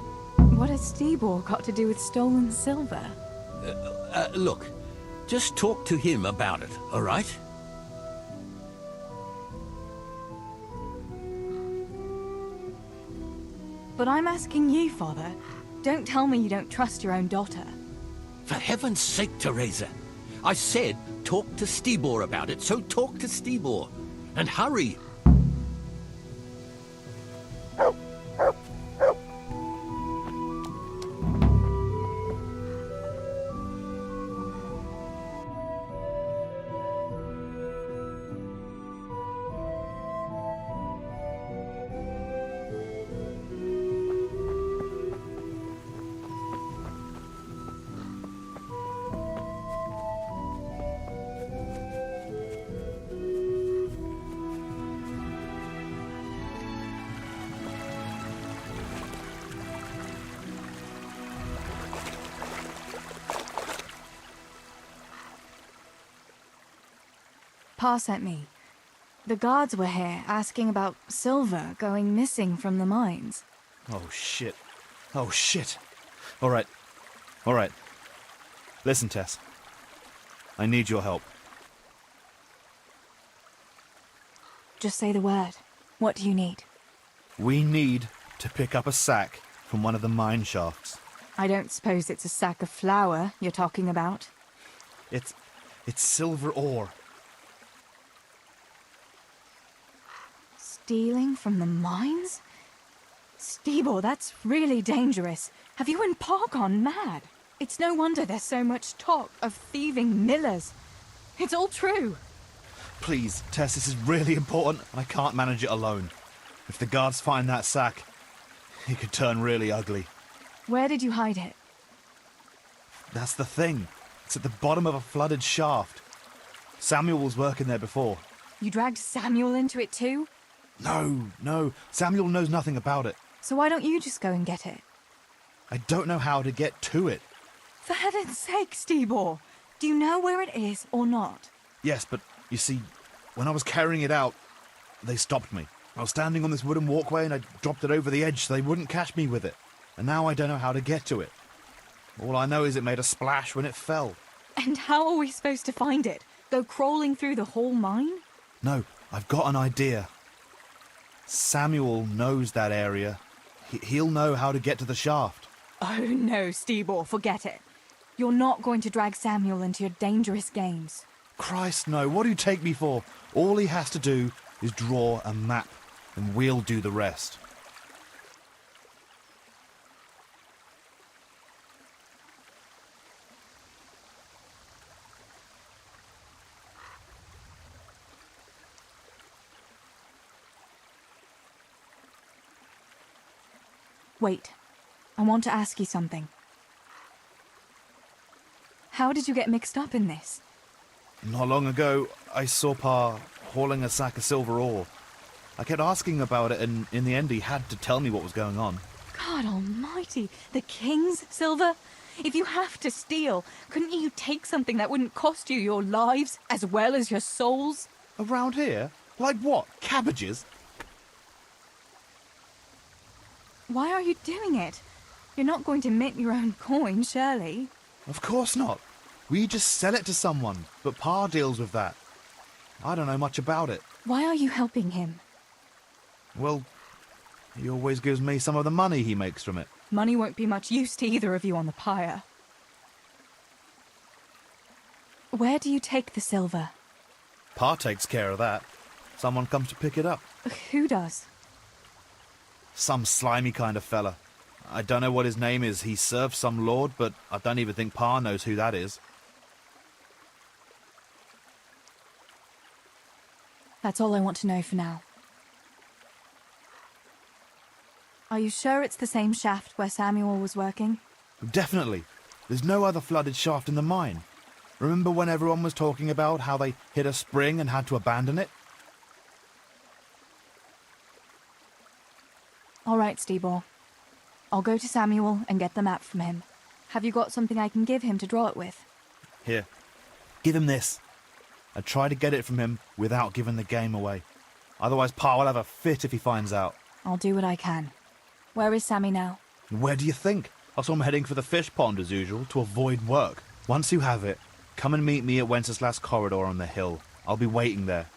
What has Stibor got to do with stolen silver? Look, just talk to him about it, all right? But I'm asking you, Father. Don't tell me you don't trust your own daughter. For heaven's sake, Teresa. I said talk to Stibor about it, so talk to Stibor. And hurry. Pa sent me. The guards were here asking about silver going missing from the mines. Oh, shit. Oh, shit. All right. All right. Listen, Tess. I need your help. Just say the word. What do you need? We need to pick up a sack from one of the mine shafts. I don't suppose it's a sack of flour you're talking about? It's silver ore. Stealing from the mines? Stibor, that's really dangerous. Have you and Pa gone mad? It's no wonder there's so much talk of thieving millers. It's all true. Please, Tess, this is really important, and I can't manage it alone. If the guards find that sack, it could turn really ugly. Where did you hide it? That's the thing. It's at the bottom of a flooded shaft. Samuel was working there before. You dragged Samuel into it too? No. Samuel knows nothing about it. So why don't you just go and get it? I don't know how to get to it. For heaven's sake, Stibor! Do you know where it is or not? Yes, but you see, when I was carrying it out, they stopped me. I was standing on this wooden walkway and I dropped it over the edge so they wouldn't catch me with it. And now I don't know how to get to it. All I know is it made a splash when it fell. And how are we supposed to find it? Go crawling through the whole mine? No, I've got an idea. Samuel knows that area. He'll know how to get to the shaft. Oh no, Stibor, forget it. You're not going to drag Samuel into your dangerous games. Christ, no. What do you take me for? All he has to do is draw a map, and we'll do the rest. Wait. I want to ask you something. How did you get mixed up in this? Not long ago, I saw Pa hauling a sack of silver ore. I kept asking about it, and in the end he had to tell me what was going on. God almighty, the king's silver? If you have to steal, couldn't you take something that wouldn't cost you your lives as well as your souls? Around here? Like what? Cabbages? Why are you doing it? You're not going to mint your own coin, surely? Of course not. We just sell it to someone, but Pa deals with that. I don't know much about it. Why are you helping him? Well, he always gives me some of the money he makes from it. Money won't be much use to either of you on the pyre. Where do you take the silver? Pa takes care of that. Someone comes to pick it up. Who does? Some slimy kind of fella. I don't know what his name is. He serves some lord, but I don't even think Pa knows who that is. That's all I want to know for now. Are you sure it's the same shaft where Samuel was working? Definitely. There's no other flooded shaft in the mine. Remember when everyone was talking about how they hit a spring and had to abandon it? All right, Stebor. I'll go to Samuel and get the map from him. Have you got something I can give him to draw it with? Here. Give him this. I try to get it from him without giving the game away. Otherwise Pa will have a fit if he finds out. I'll do what I can. Where is Sammy now? Where do you think? I saw him heading for the fish pond as usual to avoid work. Once you have it, come and meet me at Wenceslas Corridor on the hill. I'll be waiting there.